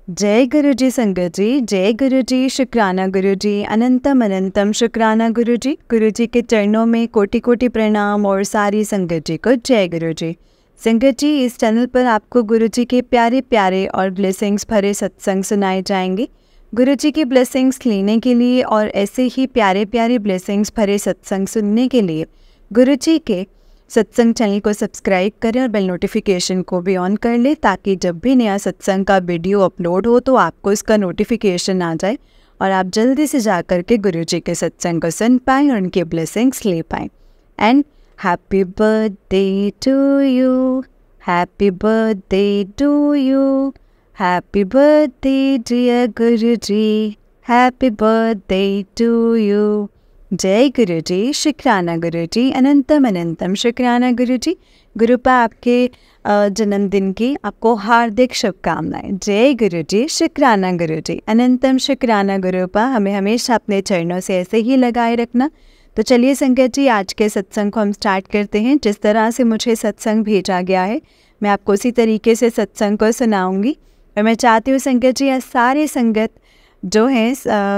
जय गुरु जी संगत जी, जय गुरु जी, शुक्राना गुरु जी, अनंतम अनंतम शुक्राना गुरु जी। गुरु जी के चरणों में कोटि कोटि प्रणाम और सारी संगत जी को जय गुरु जी। संगत जी, इस चैनल पर आपको गुरु जी के प्यारे प्यारे और ब्लेसिंग्स भरे सत्संग सुनाए जाएंगे। गुरु जी की ब्लेसिंग्स लेने के लिए और ऐसे ही प्यारे प्यारे ब्लेसिंग्स भरे सत्संग सुनने के लिए गुरु जी के सत्संग चैनल को सब्सक्राइब करें और बेल नोटिफिकेशन को भी ऑन कर लें, ताकि जब भी नया सत्संग का वीडियो अपलोड हो तो आपको इसका नोटिफिकेशन आ जाए और आप जल्दी से जा कर के गुरु जी के सत्संग को सुन पाएँ और उनके ब्लेसिंग्स ले पाएँ। And happy birthday to you, happy birthday to you, happy birthday dear guru ji, happy birthday to you. जय गुरु जी, शुक्राना गुरु जी, अनंतम अनंतम शुक्राना गुरु जी। गुरुपा आपके जन्मदिन की आपको हार्दिक शुभकामनाएं। जय गुरु जी, शुक्राना गुरु जी, अनंतम शुक्राना गुरुपा, हमें हमेशा अपने चरणों से ऐसे ही लगाए रखना। तो चलिए संगत जी, आज के सत्संग को हम स्टार्ट करते हैं। जिस तरह से मुझे सत्संग भेजा गया है मैं आपको उसी तरीके से सत्संग को सुनाऊंगी। और मैं चाहती हूँ संगत जी, आज सारे संगत जो हैं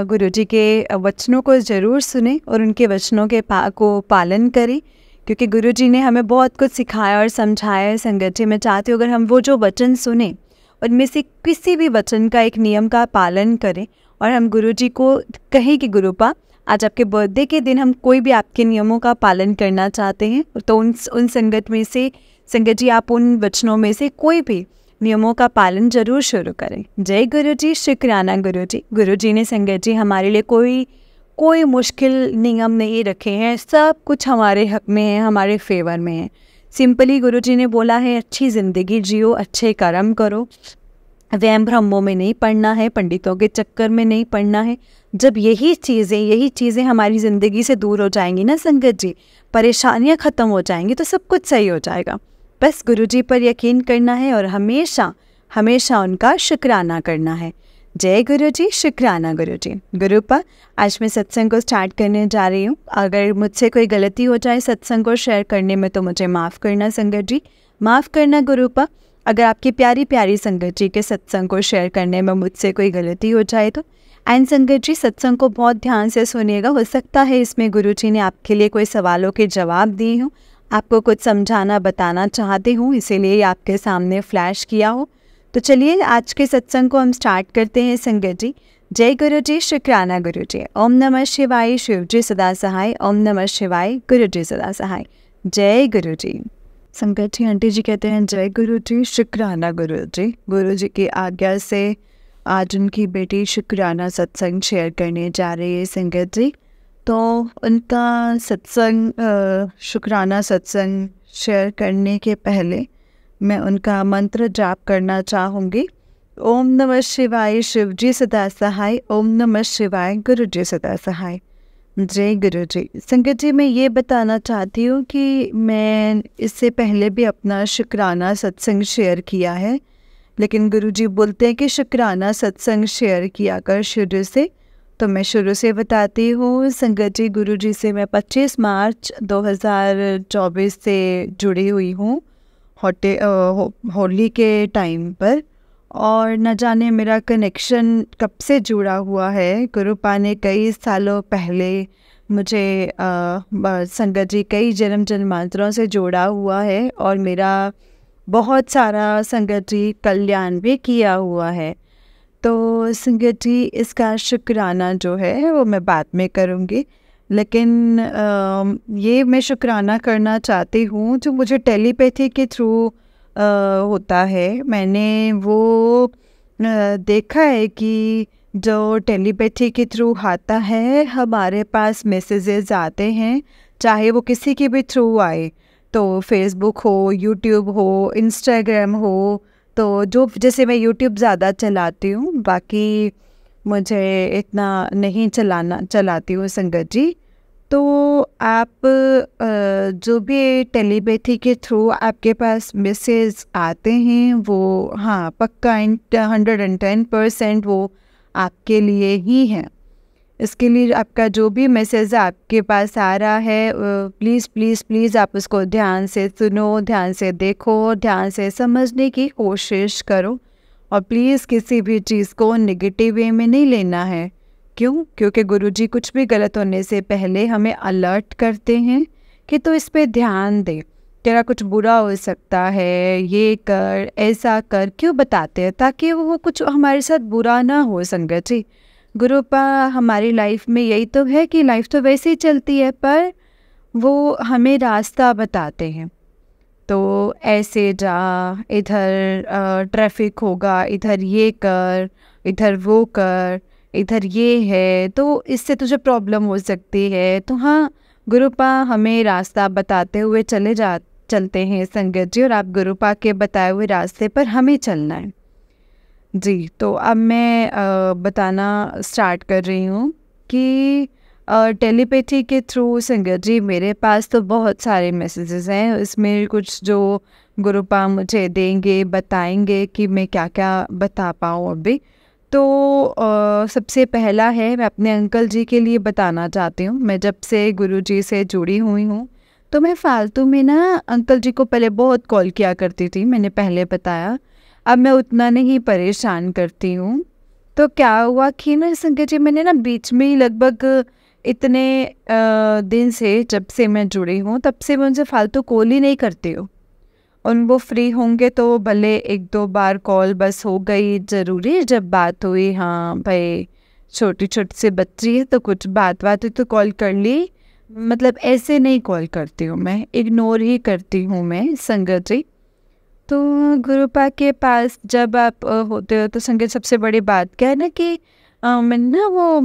गुरु जी के वचनों को ज़रूर सुने और उनके वचनों के को पालन करें, क्योंकि गुरु जी ने हमें बहुत कुछ सिखाया और समझाया है। संगत जी, मैं चाहती हूँ अगर हम वो जो वचन सुने उनमें से किसी भी वचन का एक नियम का पालन करें और हम गुरु जी को कहें कि गुरुपा, आज आपके बर्थडे के दिन हम कोई भी आपके नियमों का पालन करना चाहते हैं, तो उन संगत में से संगत जी आप उन वचनों में से कोई भी नियमों का पालन जरूर शुरू करें। जय गुरु जी, शुक्राना गुरु जी। गुरु जी ने संगत जी हमारे लिए कोई मुश्किल नियम नहीं रखे हैं, सब कुछ हमारे हक में है, हमारे फेवर में है। सिंपली गुरु जी ने बोला है, अच्छी ज़िंदगी जियो, अच्छे कर्म करो, वहम भ्रमों में नहीं पड़ना है, पंडितों के चक्कर में नहीं पड़ना है। जब यही चीज़ें हमारी ज़िंदगी से दूर हो जाएंगी ना संगत जी, परेशानियाँ ख़त्म हो जाएंगी, तो सब कुछ सही हो जाएगा। बस गुरु जी पर यकीन करना है और हमेशा हमेशा उनका शुक्राना करना है। जय गुरु जी, शुक्राना गुरु जी। गुरुपा, आज मैं सत्संग को स्टार्ट करने जा रही हूँ। अगर मुझसे कोई गलती हो जाए सत्संग को शेयर करने में तो मुझे माफ़ करना संगत जी, माफ़ करना गुरुपा। अगर आपकी प्यारी प्यारी संगत जी के सत्संग को शेयर करने में मुझसे कोई गलती हो जाए तो। एंड संगत जी, सत्संग को बहुत ध्यान से सुनिएगा। हो सकता है इसमें गुरु जी ने आपके लिए कोई सवालों के जवाब दिए हों, आपको कुछ समझाना बताना चाहते हूँ, इसीलिए आपके सामने फ्लैश किया हो। तो चलिए आज के सत्संग को हम स्टार्ट करते हैं संगत जी। जय गुरु जी, शुक्राना गुरु जी। ओम नमः शिवाय, शिव जी सदा सहाय। ओम नमः शिवाय, गुरु जी सदा सहाय। जय गुरु जी। संगत जी, आंटी जी कहते हैं जय गुरु जी, शुक्राना गुरु जी। गुरु जी की आज्ञा से आज उनकी बेटी शुक्राना सत्संग शेयर करने जा रही है संगत जी। तो उनका सत्संग शुक्राना सत्संग शेयर करने के पहले मैं उनका मंत्र जाप करना चाहूँगी। ओम नमः शिवाय, शिव जी सदा सहाय। ओम नमः शिवाय, गुरु जी सदा सहाय। जय गुरु जी। संगत जी, मैं ये बताना चाहती हूँ कि मैं इससे पहले भी अपना शुक्राना सत्संग शेयर किया है, लेकिन गुरु जी बोलते हैं कि शुक्राना सत्संग शेयर किया कर शुरू से, तो मैं शुरू से बताती हूँ। संगत जी, गुरु जी से मैं 25 मार्च 2024 से जुड़ी हुई हूँ होली के टाइम पर, और न जाने मेरा कनेक्शन कब से जुड़ा हुआ है। गुरुपा ने कई सालों पहले मुझे संगत जी कई जन्मांतरों से जोड़ा हुआ है और मेरा बहुत सारा संगत जी कल्याण भी किया हुआ है। तो संगत जी, इसका शुक्राना जो है वो मैं बाद में करूँगी, लेकिन ये मैं शुक्राना करना चाहती हूँ जो मुझे टेलीपैथी के थ्रू होता है। मैंने वो देखा है कि जो टेलीपैथी के थ्रू आता है, हमारे पास मैसेजेस आते हैं, चाहे वो किसी के भी थ्रू आए, तो फेसबुक हो, यूट्यूब हो, इंस्टाग्राम हो। तो जो जैसे मैं यूट्यूब ज़्यादा चलाती हूँ, बाकी मुझे इतना नहीं चलाती हूँ संगत जी। तो आप जो भी टेलीपैथी के थ्रू आपके पास मैसेज आते हैं वो, हाँ, पक्का 110% वो आपके लिए ही है। इसके लिए आपका जो भी मैसेज आपके पास आ रहा है, प्लीज़ प्लीज़ प्लीज़ आप उसको ध्यान से सुनो, ध्यान से देखो, ध्यान से समझने की कोशिश करो और प्लीज़ किसी भी चीज़ को नेगेटिव वे में नहीं लेना है। क्यों? क्योंकि गुरुजी कुछ भी गलत होने से पहले हमें अलर्ट करते हैं कि तू इस पे ध्यान दे, तेरा कुछ बुरा हो सकता है, ये कर, ऐसा कर। क्यों बताते हैं? ताकि वो कुछ हमारे साथ बुरा ना हो संगत जी। गुरुपा हमारी लाइफ में यही तो है कि लाइफ तो वैसे ही चलती है, पर वो हमें रास्ता बताते हैं। तो ऐसे जा, इधर ट्रैफिक होगा, इधर ये कर, इधर वो कर, इधर ये है, तो इससे तुझे प्रॉब्लम हो सकती है। तो हाँ, गुरुपा हमें रास्ता बताते हुए चलते हैं संगत जी, और आप गुरुपा के बताए हुए रास्ते पर हमें चलना है जी। तो अब मैं बताना स्टार्ट कर रही हूँ कि टेलीपैथी के थ्रू संगत जी मेरे पास तो बहुत सारे मैसेजेस हैं। इसमें कुछ जो गुरुपा मुझे देंगे, बताएंगे कि मैं क्या क्या बता पाऊँ अभी। तो सबसे पहला है, मैं अपने अंकल जी के लिए बताना चाहती हूँ। मैं जब से गुरुजी से जुड़ी हुई हूँ तो मैं फालतू में ना अंकल जी को पहले बहुत कॉल किया करती थी, मैंने पहले बताया। अब मैं उतना नहीं परेशान करती हूँ। तो क्या हुआ कि ना संगत जी, मैंने ना बीच में ही लगभग इतने दिन से, जब से मैं जुड़ी हूँ तब से मैं उनसे फालतू कॉल ही नहीं करती हूँ। उन वो फ्री होंगे तो भले 1-2 बार कॉल बस हो गई ज़रूरी, जब बात हुई, हाँ भाई छोटी छोटी सी बच्ची है तो कुछ बात हुई तो कॉल कर ली। मतलब ऐसे नहीं कॉल करती हूँ मैं, इग्नोर ही करती हूँ मैं संगत जी। तो गुरुपा के पास जब आप होते हो तो संगत, सबसे बड़ी बात क्या है ना कि मैंने ना वो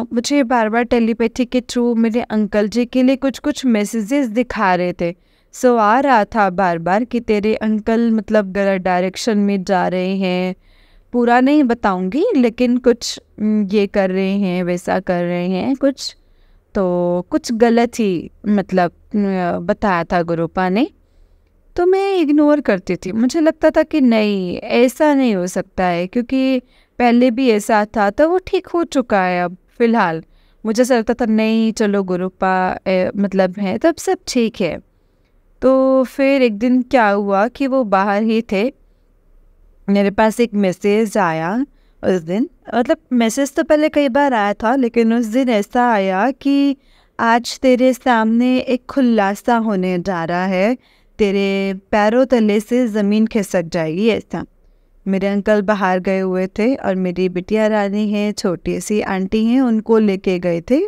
मुझे बार बार टेलीपैथी के थ्रू मेरे अंकल जी के लिए कुछ कुछ मैसेजेस दिखा रहे थे। सो आ रहा था बार बार कि तेरे अंकल मतलब गलत डायरेक्शन में जा रहे हैं। पूरा नहीं बताऊंगी, लेकिन कुछ ये कर रहे हैं, वैसा कर रहे हैं कुछ, तो कुछ गलत ही मतलब बताया था गुरुपा ने। तो मैं इग्नोर करती थी, मुझे लगता था कि नहीं, ऐसा नहीं हो सकता है, क्योंकि पहले भी ऐसा था तो वो ठीक हो चुका है अब फ़िलहाल। मुझे ऐसा लगता था नहीं चलो गुरुपा मतलब है तब सब ठीक है। तो फिर एक दिन क्या हुआ कि वो बाहर ही थे, मेरे पास एक मैसेज आया उस दिन। मतलब मैसेज तो पहले कई बार आया था, लेकिन उस दिन ऐसा आया कि आज तेरे सामने एक खुलासा होने जा रहा है, तेरे पैरों तले से ज़मीन खिसक जाएगी ऐसा। मेरे अंकल बाहर गए हुए थे और मेरी बिटिया रानी है, छोटी सी आंटी हैं, उनको लेके गए थे।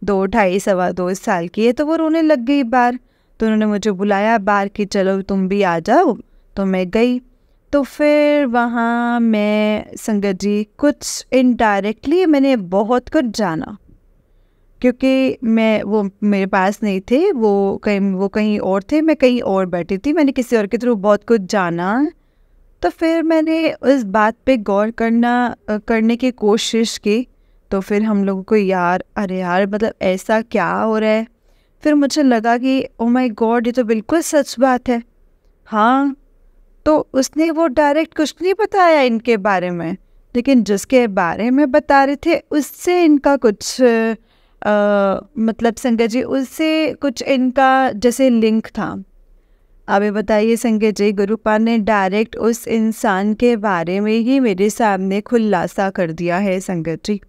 2, ढाई, सवा 2 साल की है, तो वो रोने लग गई बाहर। तो उन्होंने मुझे बुलाया बाहर कि चलो तुम भी आ जाओ, तो मैं गई। तो फिर वहाँ मैं संगत जी कुछ इनडायरेक्टली मैंने बहुत कुछ जाना, क्योंकि मैं, वो मेरे पास नहीं थे, वो कहीं और थे, मैं कहीं और बैठी थी। मैंने किसी और के थ्रू बहुत कुछ जाना। तो फिर मैंने उस बात पे गौर करने की कोशिश की। तो फिर हम लोगों को अरे यार मतलब ऐसा क्या हो रहा है। फिर मुझे लगा कि ओ माय गॉड, ये तो बिल्कुल सच बात है। हाँ, तो उसने वो डायरेक्ट कुछ नहीं बताया इनके बारे में, लेकिन जिसके बारे में बता रहे थे उससे इनका कुछ मतलब संगत जी, उससे कुछ इनका जैसे लिंक था। अब ये बताइए संगत जी, गुरुपा ने डायरेक्ट उस इंसान के बारे में ही मेरे सामने खुलासा कर दिया है संगत जी।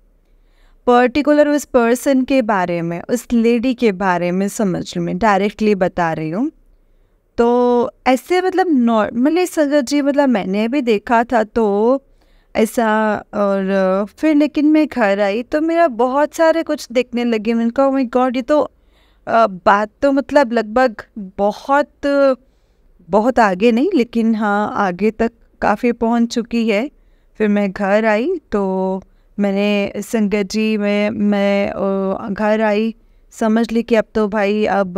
पर्टिकुलर उस पर्सन के बारे में, उस लेडी के बारे में समझ में डायरेक्टली बता रही हूँ। तो ऐसे मतलब नॉर्मली संगत जी, मतलब मैंने भी देखा था तो ऐसा। और फिर लेकिन मैं घर आई तो मेरा बहुत सारे कुछ देखने लगे। मैंने कहा ओह माय गॉड, ये तो बात तो मतलब लगभग बहुत बहुत आगे नहीं, लेकिन हाँ आगे तक काफ़ी पहुंच चुकी है। फिर मैं घर आई तो मैंने संगत जी, मैं घर आई, समझ ली कि अब तो भाई, अब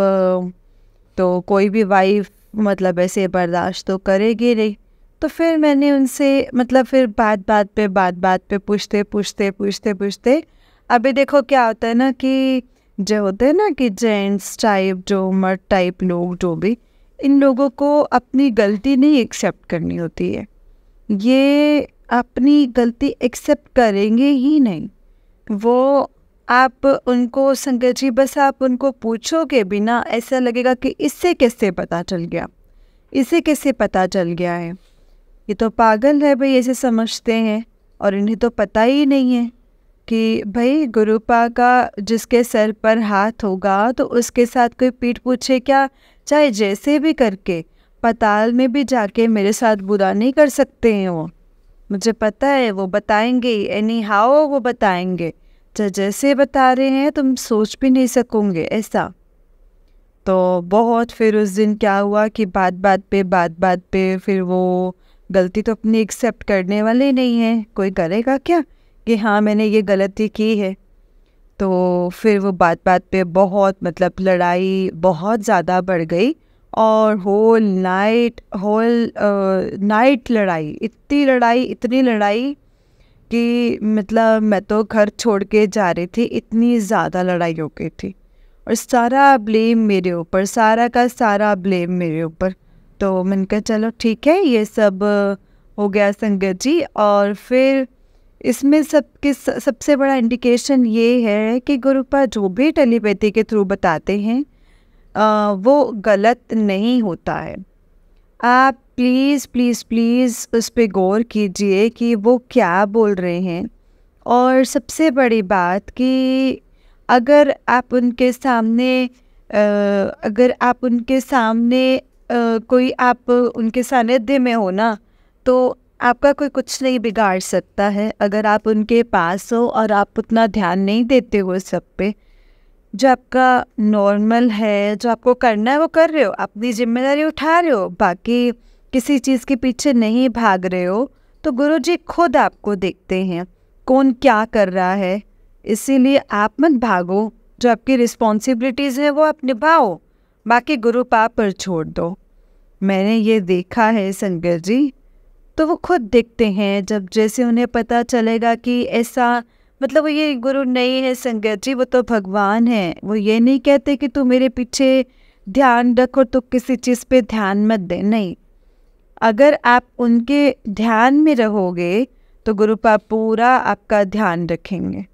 तो कोई भी वाइफ मतलब ऐसे बर्दाश्त तो करेगी नहीं। तो फिर मैंने उनसे मतलब फिर बात बात पे पूछते अभी देखो क्या होता है ना कि जो होते हैं ना कि जेंट्स टाइप, जो मर्द टाइप लोग, जो भी, इन लोगों को अपनी गलती नहीं एक्सेप्ट करनी होती है। ये अपनी गलती एक्सेप्ट करेंगे ही नहीं। वो आप उनको संगत जी, बस आप उनको पूछोगे बिना, ऐसा लगेगा कि इससे कैसे पता चल गया, इसे कैसे पता चल गया है। ये तो पागल है भाई, ऐसे समझते हैं। और इन्हें तो पता ही नहीं है कि भाई गुरुपा का जिसके सर पर हाथ होगा तो उसके साथ कोई पीठ पूछे क्या, चाहे जैसे भी करके पाताल में भी जाके मेरे साथ बुरा नहीं कर सकते हैं वो। मुझे पता है वो बताएंगे, एनी हाउ वो बताएंगे, चाहे जैसे बता रहे हैं तुम सोच भी नहीं सकोगे ऐसा। तो बहुत फिर उस दिन क्या हुआ कि बात बात पे फिर वो गलती तो अपनी एक्सेप्ट करने वाले नहीं है, कोई करेगा क्या कि हाँ मैंने ये गलती की है। तो फिर वो बात पे बहुत मतलब लड़ाई बहुत ज़्यादा बढ़ गई और होल नाइट लड़ाई, इतनी लड़ाई कि मतलब मैं तो घर छोड़ के जा रही थी, इतनी ज़्यादा लड़ाई हो गई थी। और सारा ब्लेम मेरे ऊपर, सारा का सारा ब्लेम मेरे ऊपर। तो मैंने कहा चलो ठीक है, ये सब हो गया संगत जी। और फिर इसमें सबसे बड़ा इंडिकेशन ये है कि गुरुपा जो भी टेलीपैथी के थ्रू बताते हैं वो गलत नहीं होता है। आप प्लीज़ प्लीज़ प्लीज़ उस पर गौर कीजिए कि वो क्या बोल रहे हैं। और सबसे बड़ी बात कि अगर आप उनके सामने कोई आप उनके सानिध्य में हो ना, तो आपका कोई कुछ नहीं बिगाड़ सकता है। अगर आप उनके पास हो और आप उतना ध्यान नहीं देते हो सब पे, जो आपका नॉर्मल है, जो आपको करना है वो कर रहे हो, अपनी जिम्मेदारी उठा रहे हो, बाकी किसी चीज़ के पीछे नहीं भाग रहे हो, तो गुरुजी खुद आपको देखते हैं कौन क्या कर रहा है। इसीलिए आप मत भागो, जो आपकी रिस्पॉन्सिबिलिटीज़ है वो आप निभाओ, बाकी गुरुपा पर छोड़ दो। मैंने ये देखा है संगत जी, तो वो खुद देखते हैं। जब जैसे उन्हें पता चलेगा कि ऐसा मतलब वो ये गुरु नहीं है संगत जी, वो तो भगवान है। वो ये नहीं कहते कि तू मेरे पीछे ध्यान रख और तू किसी चीज़ पे ध्यान मत दे, नहीं। अगर आप उनके ध्यान में रहोगे तो गुरुपा पूरा आपका ध्यान रखेंगे।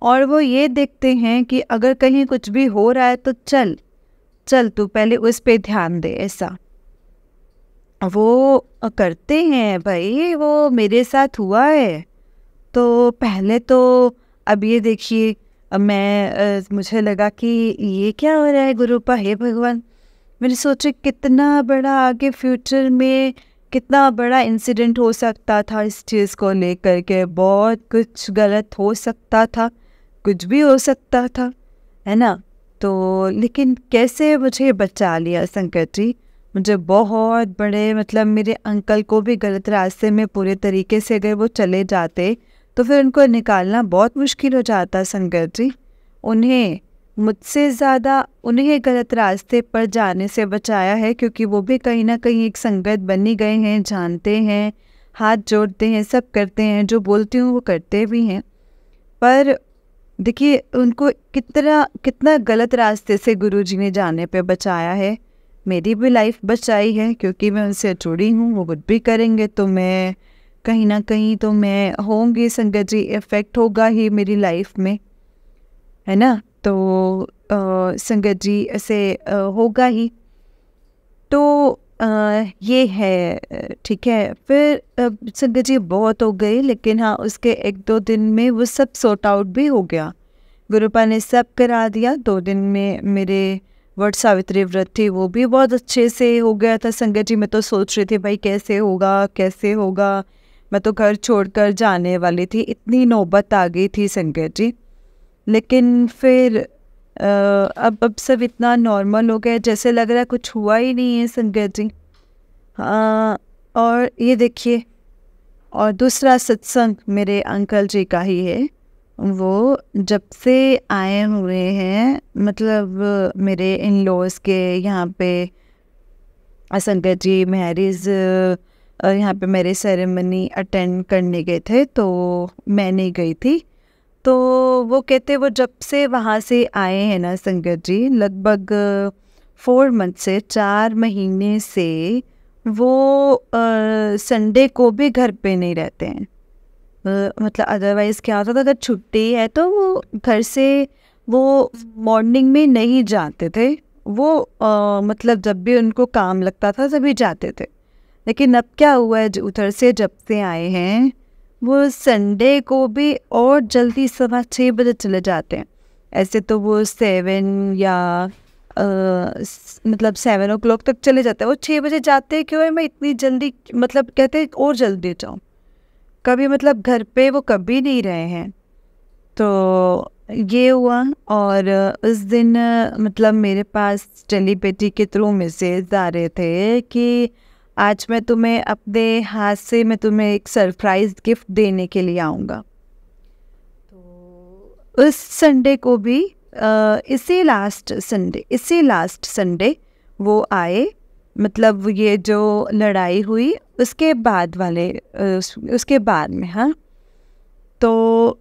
और वो ये देखते हैं कि अगर कहीं कुछ भी हो रहा है तो चल तू पहले उस पे ध्यान दे, ऐसा वो करते हैं भाई। वो मेरे साथ हुआ है। तो पहले तो अब ये देखिए, मुझे लगा कि ये क्या हो रहा है गुरुपा, हे भगवान। मैंने सोचा कितना बड़ा आगे फ्यूचर में कितना बड़ा इंसिडेंट हो सकता था इस चीज़ को लेकर के, बहुत कुछ गलत हो सकता था, कुछ भी हो सकता था, है ना। तो लेकिन कैसे मुझे बचा लिया संकट जी। मुझे बहुत बड़े मतलब मेरे अंकल को भी गलत रास्ते में पूरे तरीके से अगर वो चले जाते तो फिर उनको निकालना बहुत मुश्किल हो जाता संगत जी। उन्हें मुझसे ज़्यादा उन्हें गलत रास्ते पर जाने से बचाया है, क्योंकि वो भी कहीं ना कहीं एक संगत बनी गए हैं, जानते हैं, हाथ जोड़ते हैं, सब करते हैं, जो बोलती हूँ वो करते भी हैं। पर देखिए उनको कितना गलत रास्ते से गुरुजी ने जाने पे बचाया है। मेरी भी लाइफ बचाई है, क्योंकि मैं उनसे जुड़ी हूँ। वो कुछ भी करेंगे तो मैं कहीं ना कहीं तो मैं होंगी संगत जी, इफ़ेक्ट होगा ही मेरी लाइफ में, है ना। तो संगत जी ऐसे होगा ही। तो ये है, ठीक है। फिर संगत जी बहुत हो गई, लेकिन हाँ उसके 1-2 दिन में वो सब सॉर्ट आउट भी हो गया। गुरुपा ने सब करा दिया। 2 दिन में मेरे वट सावित्री व्रत थी वो भी बहुत अच्छे से हो गया था संगत जी। मैं तो सोच रही थी भाई कैसे होगा, मैं तो घर छोड़कर जाने वाली थी, इतनी नौबत आ गई थी संगत जी। लेकिन फिर अब सब इतना नॉर्मल हो गया, जैसे लग रहा है कुछ हुआ ही नहीं है संगत जी। हाँ, और ये देखिए, और दूसरा सत्संग मेरे अंकल जी का ही है। वो जब से आए हुए हैं, मतलब मेरे इन लॉज के यहाँ पे संगत जी मैरिज, यहाँ पे मैरिज सेरेमनी अटेंड करने गए थे, तो मैं नहीं गई थी। तो वो कहते वो जब से वहाँ से आए हैं ना संगत जी, लगभग 4 मंथ से 4 महीने से वो संडे को भी घर पे नहीं रहते हैं। मतलब अदरवाइज़ क्या होता था, अगर छुट्टी है तो वो घर से वो मॉर्निंग में नहीं जाते थे। वो मतलब जब भी उनको काम लगता था तभी जाते थे, लेकिन अब क्या हुआ है, उधर से जब से आए हैं वो संडे को भी और जल्दी 6:15 चले जाते हैं। ऐसे तो वो 7 या मतलब 7 o'clock तक चले जाते हैं, वो 6 बजे जाते हैं। क्यों है मैं इतनी जल्दी, मतलब कहते हैं और जल्दी जाऊँ, कभी मतलब घर पे वो कभी नहीं रहे हैं। तो ये हुआ। और उस दिन मतलब मेरे पास टेलीपैथी के थ्रू मैसेज आ रहे थे कि आज मैं तुम्हें अपने हाथ से मैं तुम्हें एक सरप्राइज गिफ्ट देने के लिए आऊँगा। तो उस संडे को भी इसी लास्ट संडे वो आए। मतलब ये जो लड़ाई हुई उसके बाद उसके बाद में, हाँ। तो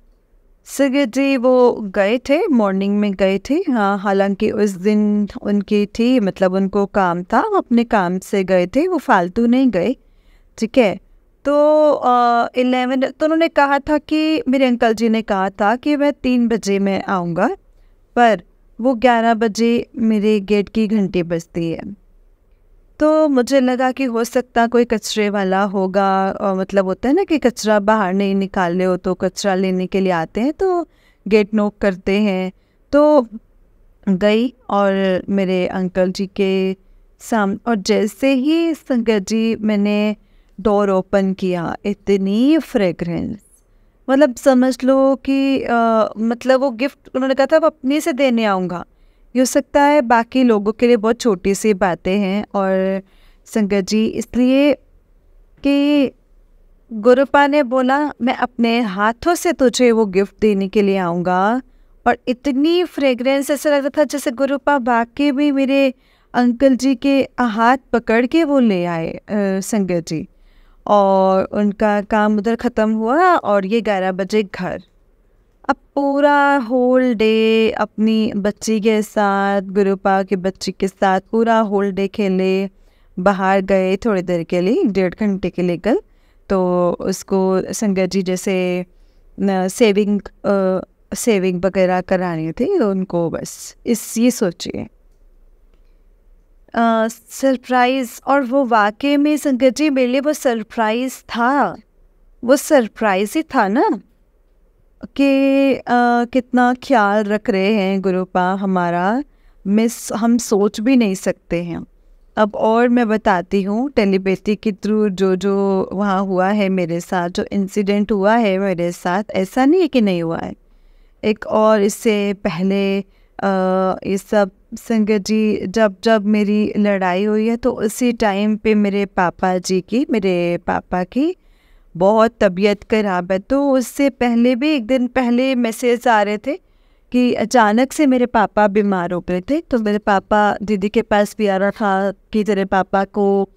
सगे जी वो गए थे, मॉर्निंग में गए थे, हाँ। हालांकि उस दिन उनकी थी, मतलब उनको काम था, अपने काम से गए थे, वो फालतू नहीं गए, ठीक है। तो 11 तो उन्होंने कहा था कि मेरे अंकल जी ने कहा था कि मैं 3 बजे मैं आऊँगा, पर वो 11 बजे मेरे गेट की घंटी बजती है। तो मुझे लगा कि हो सकता कोई कचरे वाला होगा, और मतलब होता है ना कि कचरा बाहर नहीं निकाले हो तो कचरा लेने के लिए आते हैं, तो गेट नॉक करते हैं। तो गई और मेरे अंकल जी के और जैसे ही संगत जी मैंने डोर ओपन किया, इतनी फ्रेगरेंस, मतलब समझ लो कि मतलब वो गिफ्ट उन्होंने कहा था वो अपने से देने आऊँगा। ये हो सकता है बाकी लोगों के लिए बहुत छोटी सी बातें हैं, और संगत जी इसलिए कि गुरुपा ने बोला मैं अपने हाथों से तुझे वो गिफ्ट देने के लिए आऊँगा। और इतनी फ्रेगरेंस, ऐसा लग रहा था जैसे गुरुपा वाकई भी मेरे अंकल जी के हाथ पकड़ के वो ले आए संगत जी। और उनका काम उधर ख़त्म हुआ और ये 11 बजे घर। अब पूरा होल डे अपनी बच्ची के साथ, गुरुपा की बच्ची के साथ पूरा होल डे खेले, बाहर गए थोड़ी देर के लिए, 1.5 घंटे के लिए कल। तो उसको संगत जी जैसे सेविंग वगैरह करानी थी उनको, बस ये सोचिए सरप्राइज़। और वो वाकई में संगत जी मेरे लिए वो सरप्राइज़ था, वो सरप्राइज़ ही था ना कि कितना ख्याल रख रहे हैं गुरुपा हमारा, हम सोच भी नहीं सकते हैं। अब और मैं बताती हूँ टेलीपैथी के थ्रू जो वहाँ हुआ है मेरे साथ, जो इंसिडेंट हुआ है मेरे साथ, ऐसा नहीं है कि नहीं हुआ है। एक और इससे पहले ये सब संगत जी जब मेरी लड़ाई हुई है तो उसी टाइम पे मेरे पापा की बहुत तबीयत खराब है। तो उससे पहले भी 1 दिन पहले मैसेज आ रहे थे कि अचानक से मेरे पापा बीमार हो गए थे। तो मेरे पापा दीदी के पास भी आ रहा था कि तेरे पापा को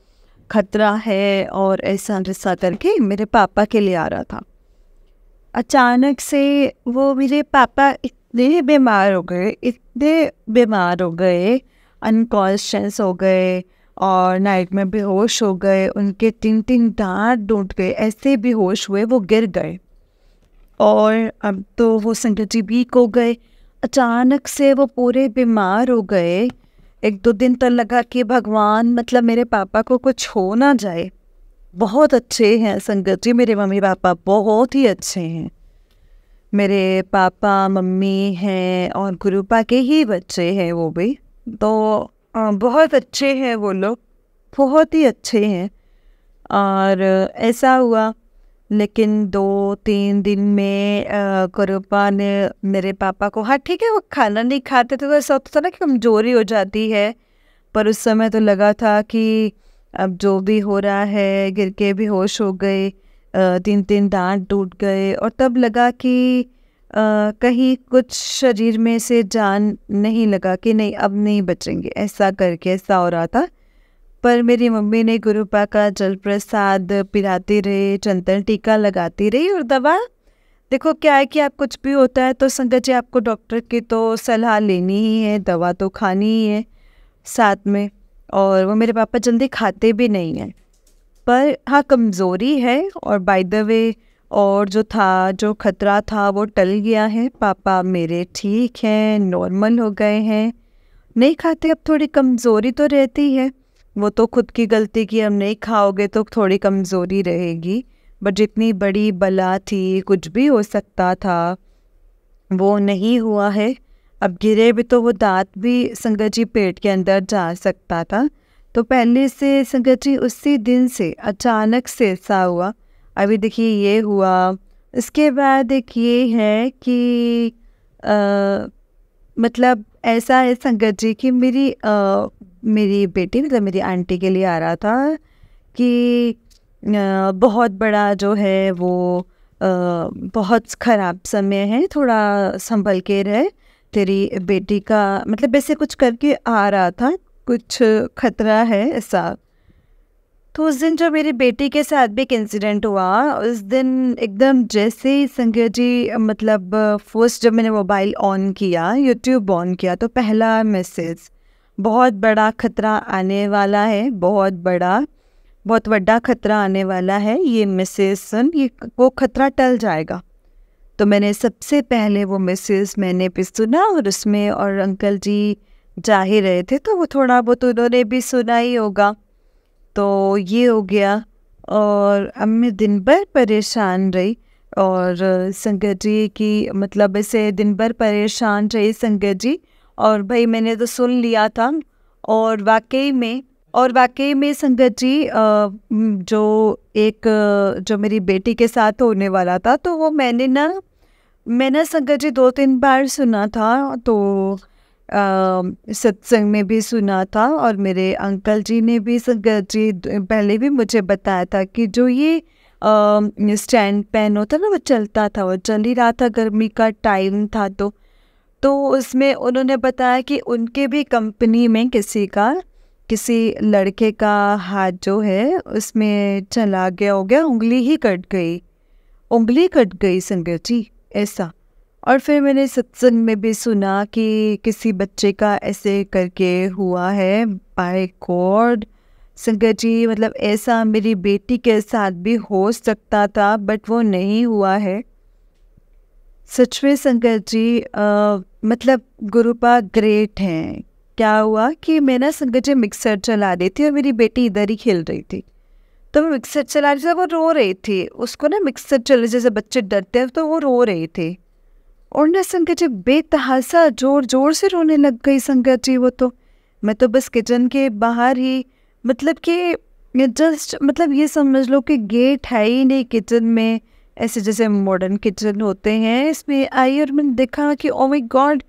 खतरा है, और ऐसा करके मेरे पापा के लिए आ रहा था। अचानक से वो मेरे पापा इतने बीमार हो गए, अनकॉन्शियस हो गए और नाइट में बेहोश हो गए। उनके 3 दांत टूट गए, ऐसे बेहोश हुए वो गिर गए। और अब तो वो संगत जी वीक हो गए, अचानक से वो पूरे बीमार हो गए। 1-2 दिन तक लगा कि भगवान, मतलब मेरे पापा को कुछ हो ना जाए। बहुत अच्छे हैं संगत जी, मेरे मम्मी पापा बहुत ही अच्छे हैं। मेरे पापा मम्मी हैं और गुरुपा के ही बच्चे हैं वो भी, तो बहुत अच्छे हैं वो लोग, बहुत ही अच्छे हैं। और ऐसा हुआ, लेकिन 2-3 दिन में गुरुपा ने मेरे पापा को, हाँ ठीक है वो खाना नहीं खाते थे तो ऐसा होता था ना कि कमजोरी हो जाती है, पर उस समय तो लगा था कि अब जो भी हो रहा है, गिर के बेहोश हो गए, 3 दांत टूट गए। और तब लगा कि कहीं कुछ शरीर में से जान नहीं लगा कि नहीं अब नहीं बचेंगे, ऐसा करके ऐसा हो रहा था। पर मेरी मम्मी ने गुरुपा का जल प्रसाद पिलाती रही, चंदन टीका लगाती रही। और दवा, देखो क्या है कि आप कुछ भी होता है तो संगत जी आपको डॉक्टर की तो सलाह लेनी ही है, दवा तो खानी ही है साथ में। और वो मेरे पापा जल्दी खाते भी नहीं हैं, पर हाँ कमज़ोरी है। और बाय द वे, और जो खतरा था वो टल गया है, पापा मेरे ठीक हैं, नॉर्मल हो गए हैं, नहीं खाते। अब थोड़ी कमज़ोरी तो रहती है, वो तो खुद की गलती की, हम नहीं खाओगे तो थोड़ी कमज़ोरी रहेगी। बट जितनी बड़ी बला थी, कुछ भी हो सकता था, वो नहीं हुआ है। अब गिरे भी तो वो दांत भी संगत जी पेट के अंदर जा सकता था। तो पहले से संगत जी उसी दिन से अचानक से ऐसा हुआ। अभी देखिए ये हुआ, इसके बाद एक ये है कि मतलब ऐसा है संगत जी कि मेरी बेटी मतलब मेरी आंटी के लिए आ रहा था कि बहुत बड़ा जो है वो बहुत ख़राब समय है, थोड़ा संभल के रहे, तेरी बेटी का मतलब ऐसे कुछ करके आ रहा था, कुछ खतरा है ऐसा। तो उस दिन जो मेरी बेटी के साथ भी एक इंसिडेंट हुआ, उस दिन एकदम जैसे ही संगत जी मतलब फर्स्ट जब मैंने मोबाइल ऑन किया, यूट्यूब ऑन किया, तो पहला मैसेज, बहुत बड़ा खतरा आने वाला है, बहुत बड़ा खतरा आने वाला है, ये मैसेज सुन, ये वो खतरा टल जाएगा। तो मैंने सबसे पहले वो मैसेज मैंने भी सुना, और उसमें और अंकल जी जा ही रहे थे तो वो थोड़ा बहुत उन्होंने भी सुना ही होगा। तो ये हो गया, और अब मैं दिन भर परेशान रही, और संगत जी की मतलब ऐसे दिन भर परेशान रही संगत जी। और भाई मैंने तो सुन लिया था, और वाकई में संगत जी जो मेरी बेटी के साथ होने वाला था, तो वो मैंने संगत जी 2-3 बार सुना था, तो सत्संग में भी सुना था, और मेरे अंकल जी ने भी संगत जी पहले भी मुझे बताया था कि जो ये स्टैंड पेन होता ना, वो चलता था, वो चल ही रहा था, गर्मी का टाइम था, तो उसमें उन्होंने बताया कि उनके भी कंपनी में किसी लड़के का हाथ जो है उसमें चला गया, हो गया, उंगली कट गई संगत जी, ऐसा। और फिर मैंने सत्संग में भी सुना कि किसी बच्चे का ऐसे करके हुआ है, बाय गॉड संगत जी, मतलब ऐसा मेरी बेटी के साथ भी हो सकता था, बट वो नहीं हुआ है। सच में संगत जी मतलब गुरुपा ग्रेट हैं। क्या हुआ कि मैं ना संगत जी मिक्सर चला रही थी, और मेरी बेटी इधर ही खेल रही थी, तो मैं मिक्सर चला रही थी, वो रो रही थी, उसको ना मिक्सर चले जैसे बच्चे डरते हैं, तो वो रो रही थी, और ना संगत जी बेतहासा जोर जोर से रोने लग गई संगत जी। वो तो मैं तो बस किचन के बाहर ही, मतलब कि जस्ट मतलब ये समझ लो कि गेट है ही नहीं किचन में, ऐसे जैसे मॉडर्न किचन होते हैं, इसमें आई, और मैंने देखा कि ओ माय गॉड,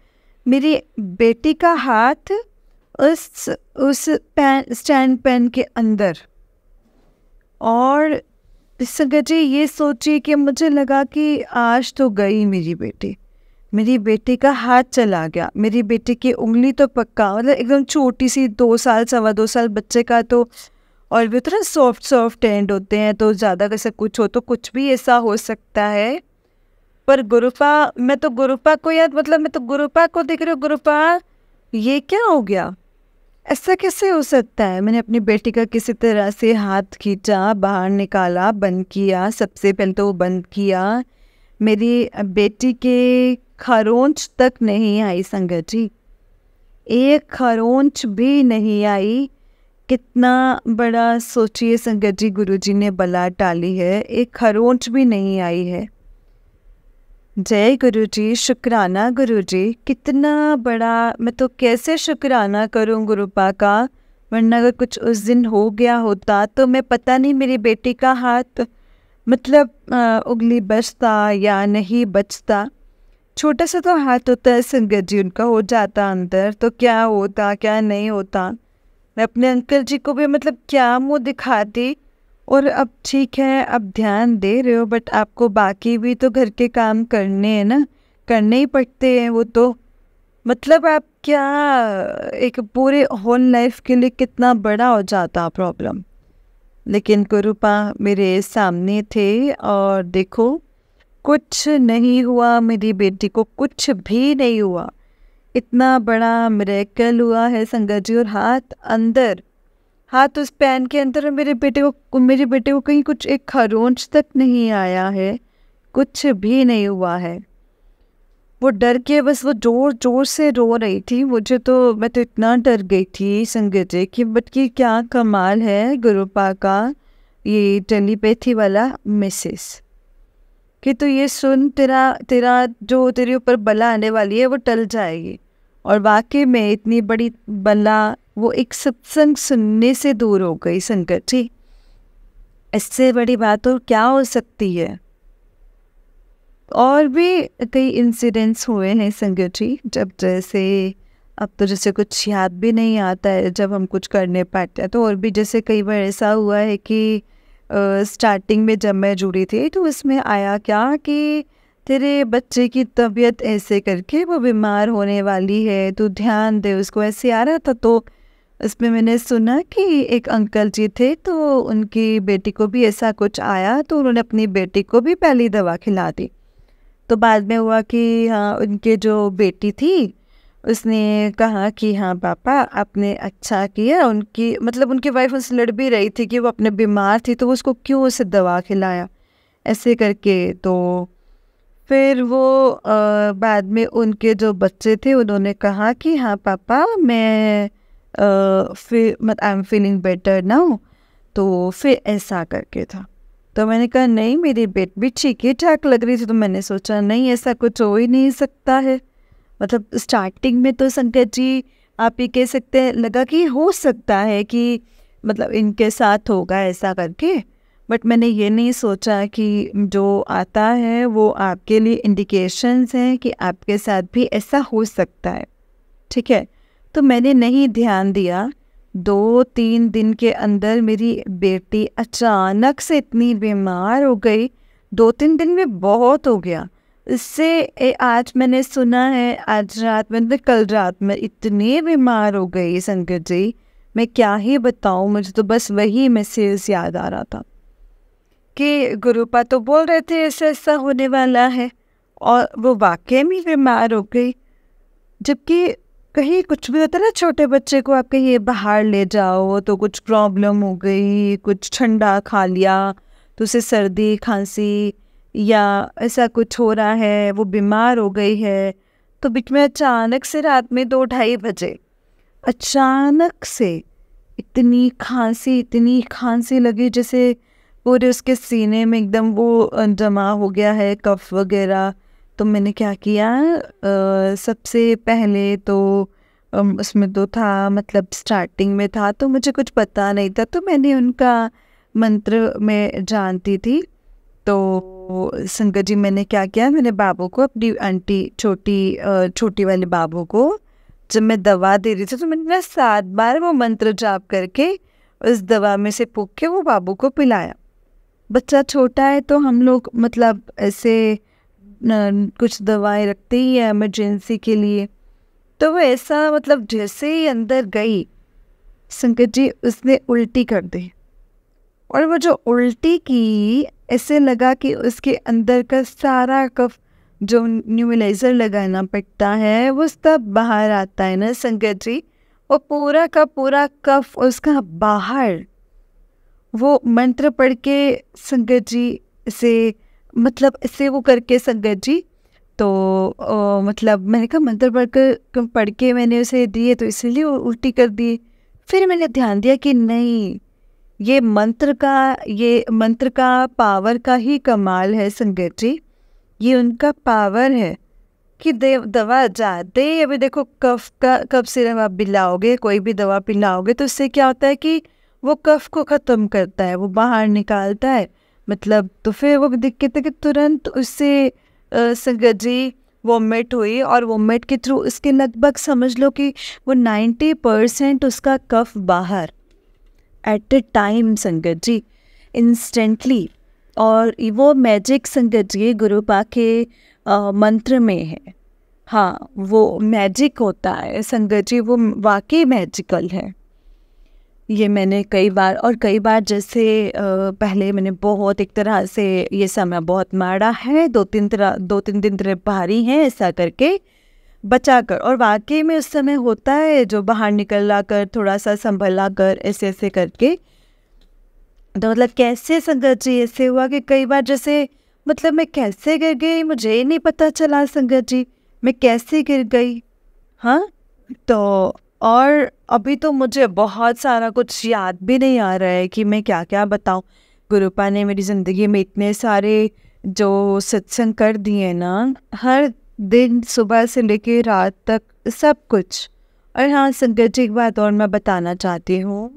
मेरी बेटी का हाथ उस स्टैंड पेन के अंदर। और संगत जी ये सोचिए कि मुझे लगा कि आज तो गई मेरी बेटी का हाथ चला गया, मेरी बेटी की उंगली तो पक्का, मतलब एकदम छोटी सी 2 साल 2.25 साल बच्चे का तो, और भी तो ना सॉफ्ट हैंड होते हैं, तो ज़्यादा कैसे कुछ हो तो कुछ भी ऐसा हो सकता है। पर मैं तो गुरुपा को देख रही हूँ, गुरुपा ये क्या हो गया, ऐसा कैसे हो सकता है। मैंने अपनी बेटी का किसी तरह से हाथ खींचा, बाहर निकाला, बंद किया, सबसे पहले तो वो बंद किया, मेरी बेटी के खरोंच तक नहीं आई संगत जी, एक खरोंच भी नहीं आई। कितना बड़ा सोचिए संगत जी, गुरुजी ने बला टाली है, एक खरोंच भी नहीं आई है। जय गुरुजी, शुक्राना गुरुजी, कितना बड़ा, मैं तो कैसे शुक्राना करूं गुरुपा का, वरना अगर कुछ उस दिन हो गया होता तो मैं पता नहीं मेरी बेटी का हाथ मतलब उंगली बचता या नहीं बचता। छोटा सा तो हाथ होता है संगत जी, उनका हो जाता अंदर तो क्या होता क्या नहीं होता। मैं अपने अंकल जी को भी मतलब क्या मुंह दिखाती। और अब ठीक है, अब ध्यान दे रहे हो, बट आपको बाकी भी तो घर के काम करने हैं ना, करने ही पड़ते हैं वो तो। मतलब आप क्या, एक पूरे होल लाइफ के लिए कितना बड़ा हो जाता प्रॉब्लम। लेकिन गुरुपा मेरे सामने थे, और देखो कुछ नहीं हुआ, मेरी बेटी को कुछ भी नहीं हुआ। इतना बड़ा मिरेकल हुआ है संगत जी। और हाथ उस पैन के अंदर, और मेरे बेटे को कहीं कुछ एक खरोंच तक नहीं आया है, कुछ भी नहीं हुआ है। वो डर के बस वो ज़ोर ज़ोर से रो रही थी। मैं तो इतना डर गई थी संगत जी कि बट कि क्या कमाल है गुरुपा का ये टेलीपैथी वाला मैसेज कि तो ये सुन, तेरा तेरा जो तेरे ऊपर बला आने वाली है वो टल जाएगी। और वाकई में इतनी बड़ी बला वो एक सत्संग सुनने से दूर हो गई संगत जी। इससे बड़ी बात और क्या हो सकती है। और भी कई इंसिडेंट्स हुए हैं संगत जी, जब जैसे अब तो जैसे कुछ याद भी नहीं आता है जब हम कुछ करने पाते हैं। तो और भी जैसे कई बार ऐसा हुआ है कि स्टार्टिंग में जब मैं जुड़ी थी तो उसमें आया क्या कि तेरे बच्चे की तबीयत ऐसे करके वो बीमार होने वाली है, तू ध्यान दे उसको, ऐसे आ रहा था। तो इसमें मैंने सुना कि एक अंकल जी थे तो उनकी बेटी को भी ऐसा कुछ आया, तो उन्होंने अपनी बेटी को भी पहली दवा खिला दी। तो बाद में हुआ कि हाँ, उनके जो बेटी थी उसने कहा कि हाँ पापा आपने अच्छा किया। उनकी मतलब उनकी वाइफ उससे लड़ भी रही थी कि वो अपने बीमार थी तो वो उसको क्यों उसे दवा खिलाया ऐसे करके। तो फिर वो बाद में उनके जो बच्चे थे उन्होंने कहा कि हाँ पापा मैं फिर I am feeling better now. तो फिर ऐसा करके था। तो मैंने कहा नहीं, मेरी बेट भी ठीक ही ठाक लग रही थी। तो मैंने सोचा नहीं, ऐसा कुछ हो ही नहीं सकता है। मतलब स्टार्टिंग में तो संकट जी आप ये कह सकते हैं लगा कि हो सकता है कि मतलब इनके साथ होगा ऐसा करके। बट मैंने ये नहीं सोचा कि जो आता है वो आपके लिए इंडिकेशंस हैं कि आपके साथ भी ऐसा हो सकता है। ठीक है, तो मैंने नहीं ध्यान दिया। 2-3 दिन के अंदर मेरी बेटी अचानक से इतनी बीमार हो गई। 2-3 दिन में बहुत हो गया। इससे आज मैंने सुना है, आज रात में कल रात में इतनी बीमार हो गई संकट जी, मैं क्या ही बताऊँ। मुझे तो बस वही मैसेज याद आ रहा था कि गुरुपा तो बोल रहे थे ऐसा ऐसा होने वाला है और वो वाकई में बीमार हो गई। जबकि कहीं कुछ भी होता है ना, छोटे बच्चे को आप कहीं बाहर ले जाओ तो कुछ प्रॉब्लम हो गई, कुछ ठंडा खा लिया तो उसे सर्दी खांसी या ऐसा कुछ हो रहा है, वो बीमार हो गई है। तो बीच में अचानक से रात में 2-2:30 बजे अचानक से इतनी खांसी लगी जैसे पूरे उसके सीने में एकदम वो जमा हो गया है कफ वगैरह। तो मैंने क्या किया, सबसे पहले तो उसमें तो था मतलब स्टार्टिंग में था तो मुझे कुछ पता नहीं था, तो मैंने उनका मंत्र में जानती थी। तो संगत जी मैंने क्या किया, मैंने बाबू को, अपनी आंटी छोटी वाले बाबू को जब मैं दवा दे रही थी तो मैंने ना 7 बार वो मंत्र जाप करके उस दवा में से फूंक के वो बाबू को पिलाया। बच्चा छोटा है तो हम लोग मतलब ऐसे कुछ दवाएं रखते ही है इमरजेंसी के लिए। तो वो ऐसा मतलब जैसे ही अंदर गई संकट जी उसने उल्टी कर दी। और वो जो उल्टी की ऐसे लगा कि उसके अंदर का सारा कफ जो न्यूमिलाइजर लगाना पड़ता है वो सब बाहर आता है ना संकट जी। वो पूरा का पूरा कफ उसका बाहर, वो मंत्र पढ़ के संगत जी से मतलब ऐसे वो करके संगत जी। तो मतलब मैंने कहा मंत्र पढ़ के मैंने उसे दिए तो इसलिए वो उल्टी कर दिए। फिर मैंने ध्यान दिया कि नहीं, ये मंत्र का पावर का ही कमाल है संगत जी। ये उनका पावर है कि दवा जाते ही अभी देखो कफ सिरप आप पिलाओगे, कोई भी दवा पिलाओगे तो उससे क्या होता है कि वो कफ को ख़त्म करता है, वो बाहर निकालता है मतलब। तो फिर वो दिक्कत है कि तुरंत उससे संगत जी वोमिट हुई और वोमिट के थ्रू इसके लगभग समझ लो कि वो 90% उसका कफ बाहर एट ए टाइम संगत जी, इंस्टेंटली। और वो मैजिक संगत जी गुरुपा के मंत्र में है। हाँ, वो मैजिक होता है संगत जी, वो वाकई मैजिकल है। ये मैंने कई बार जैसे पहले मैंने बहुत एक तरह से ये समय बहुत मारा है, 2-3 दिन तरह भारी हैं ऐसा करके बचा कर। और वाकई में उस समय होता है जो बाहर निकला कर थोड़ा सा संभला कर ऐसे ऐसे करके। तो मतलब कैसे संगत जी ऐसे हुआ कि कई बार जैसे मतलब मैं कैसे गिर गई मुझे ही नहीं पता चला संगत जी। मैं कैसे गिर गई। हाँ, तो और अभी तो मुझे बहुत सारा कुछ याद भी नहीं आ रहा है कि मैं क्या क्या बताऊं। गुरुपा ने मेरी ज़िंदगी में इतने सारे जो सत्संग कर दिए ना, हर दिन सुबह से लेके रात तक सब कुछ। और हाँ, संगत जी, एक बात और मैं बताना चाहती हूँ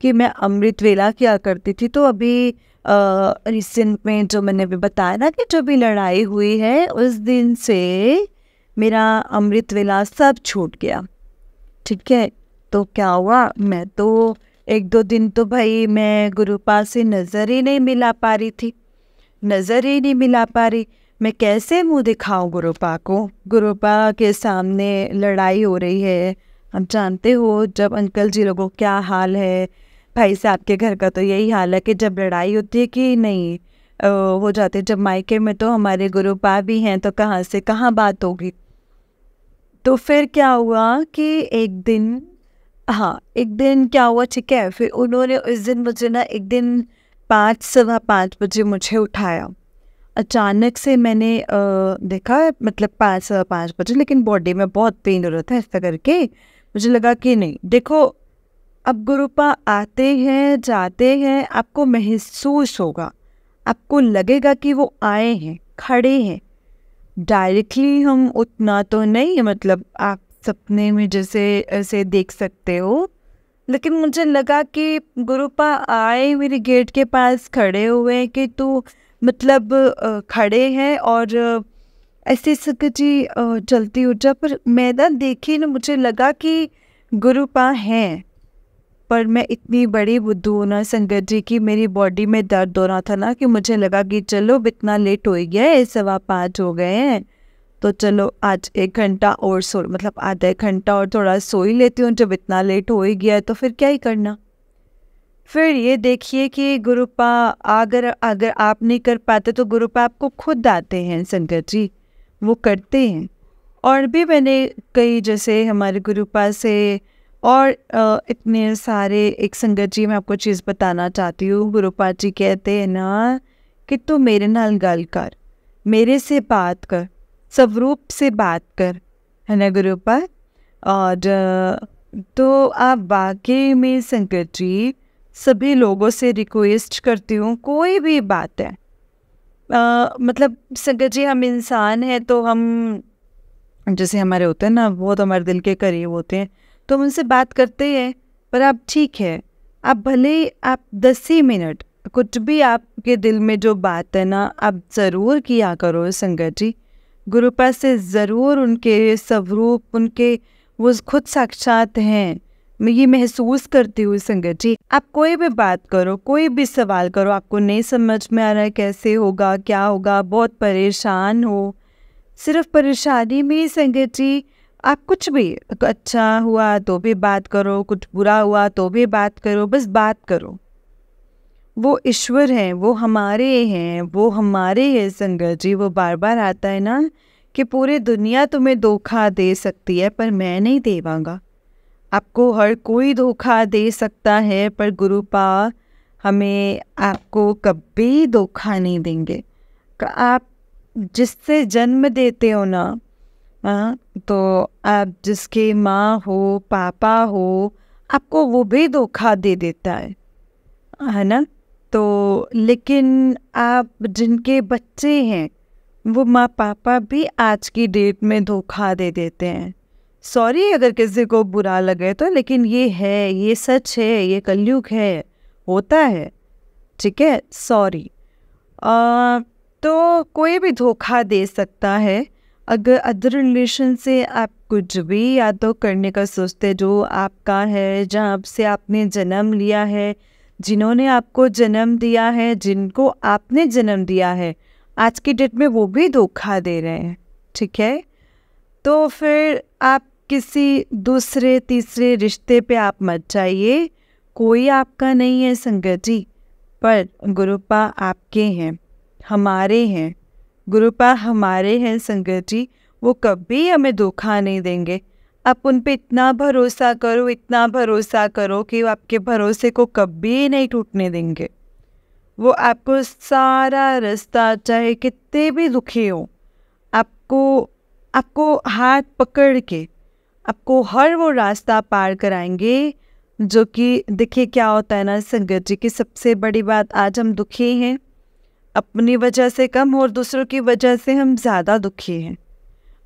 कि मैं अमृत वेला किया करती थी। तो अभी रिसेंट में जो मैंने भी बताया ना कि जो भी लड़ाई हुई है, उस दिन से मेरा अमृत वेला सब छूट गया। ठीक है, तो क्या हुआ, मैं तो एक दो दिन तो भाई मैं गुरुपा से नज़र ही नहीं मिला पा रही थी, नज़र ही नहीं मिला पा रही। मैं कैसे मुंह दिखाऊं गुरुपा को, गुरुपा के सामने लड़ाई हो रही है। आप जानते हो जब अंकल जी लोगों को क्या हाल है, भाई साहब के घर का तो यही हाल है कि जब लड़ाई होती है कि नहीं हो जाते। जब मायके में तो हमारे गुरुपा भी हैं, तो कहाँ से कहाँ बात होगी। तो फिर क्या हुआ कि एक दिन, हाँ एक दिन क्या हुआ, ठीक है, फिर उन्होंने उस दिन मुझे ना एक दिन 5 सवा 5 बजे मुझे उठाया। अचानक से मैंने देखा, मतलब 5 सवा 5 बजे, लेकिन बॉडी में बहुत पेन हो रहा था। ऐसा करके मुझे लगा कि नहीं, देखो अब गुरुपा आते हैं जाते हैं, आपको महसूस होगा, आपको लगेगा कि वो आए हैं, खड़े हैं। डायरेक्टली हम उतना तो नहीं, मतलब आप सपने में जैसे ऐसे देख सकते हो, लेकिन मुझे लगा कि गुरुपा आए, मेरे गेट के पास खड़े हुए हैं कि तू मतलब खड़े हैं और ऐसे संगत जी चलती हो जा। पर मैं ना देखी ना, मुझे लगा कि गुरुपा हैं, पर मैं इतनी बड़ी बुद्धू हूँ ना संगत जी की, मेरी बॉडी में दर्द हो रहा था ना, कि मुझे लगा कि चलो इतना लेट हो गया है, 5:15 हो गए हैं, तो चलो आज 1 घंटा और सो, मतलब आधा 1 घंटा और थोड़ा सो ही लेती हूँ। जब इतना लेट हो ही गया है तो फिर क्या ही करना। फिर ये देखिए कि गुरुपा अगर अगर आप नहीं कर पाते तो गुरुपा आपको खुद आते हैं संगत जी, वो करते हैं। और भी मैंने कई, जैसे हमारे गुरुपा से और इतने सारे, एक संगत जी मैं आपको चीज़ बताना चाहती हूँ। गुरुपा जी कहते हैं ना कि तू मेरे नाल गल कर, मेरे से बात कर, स्वरूप से बात कर, है ना गुरुपा। और तो आप वाकई में संगत जी सभी लोगों से रिक्वेस्ट करती हूँ, कोई भी बात है, मतलब संगत जी हम इंसान हैं, तो हम जैसे हमारे होते हैं ना, बहुत हमारे दिल के करीब होते हैं, तो हम उनसे बात करते हैं। पर आप ठीक है, आप भले आप 10 ही मिनट कुछ भी आपके दिल में जो बात है ना, आप ज़रूर किया करो संगत जी। गुरुपा से ज़रूर उनके स्वरूप, उनके वो खुद साक्षात हैं, मैं ये महसूस करती हूँ संगत जी। आप कोई भी बात करो, कोई भी सवाल करो, आपको नहीं समझ में आ रहा है कैसे होगा क्या होगा, बहुत परेशान हो, सिर्फ परेशानी में ही संगत जी आप कुछ भी, अच्छा हुआ तो भी बात करो, कुछ बुरा हुआ तो भी बात करो, बस बात करो। वो ईश्वर हैं, वो हमारे हैं, वो हमारे हैं संगत जी। वो बार बार आता है ना कि पूरी दुनिया तुम्हें धोखा दे सकती है पर मैं नहीं दे पाऊंगा। आपको हर कोई धोखा दे सकता है पर गुरुपा हमें, आपको कभी धोखा नहीं देंगे। आप जिससे जन्म देते हो ना, हाँ, तो आप जिसके माँ हो, पापा हो, आपको वो भी धोखा दे देता है ना। तो लेकिन आप जिनके बच्चे हैं, वो माँ पापा भी आज की डेट में धोखा दे देते हैं। सॉरी अगर किसी को बुरा लगे तो, लेकिन ये है, ये सच है, ये कलयुग है, होता है, ठीक है, सॉरी। तो कोई भी धोखा दे सकता है। अगर अदर रिलेशन से आप कुछ भी या तो करने का सोचते, जो आपका है, जहाँ से आपने जन्म लिया है, जिन्होंने आपको जन्म दिया है, जिनको आपने जन्म दिया है, आज की डेट में वो भी धोखा दे रहे हैं, ठीक है। तो फिर आप किसी दूसरे तीसरे रिश्ते पे आप मत जाइए, कोई आपका नहीं है संगत जी। पर गुरुपा आपके हैं, हमारे हैं, गुरुपा हमारे हैं संगत जी। वो कभी हमें धोखा नहीं देंगे। आप उन पे इतना भरोसा करो, इतना भरोसा करो कि वो आपके भरोसे को कभी नहीं टूटने देंगे। वो आपको सारा रास्ता, चाहे कितने भी दुखी हो, आपको आपको हाथ पकड़ के आपको हर वो रास्ता पार कराएंगे जो कि देखिए क्या होता है ना संगत जी की सबसे बड़ी बात, आज हम दुखी हैं अपनी वजह से कम और दूसरों की वजह से हम ज़्यादा दुखी हैं।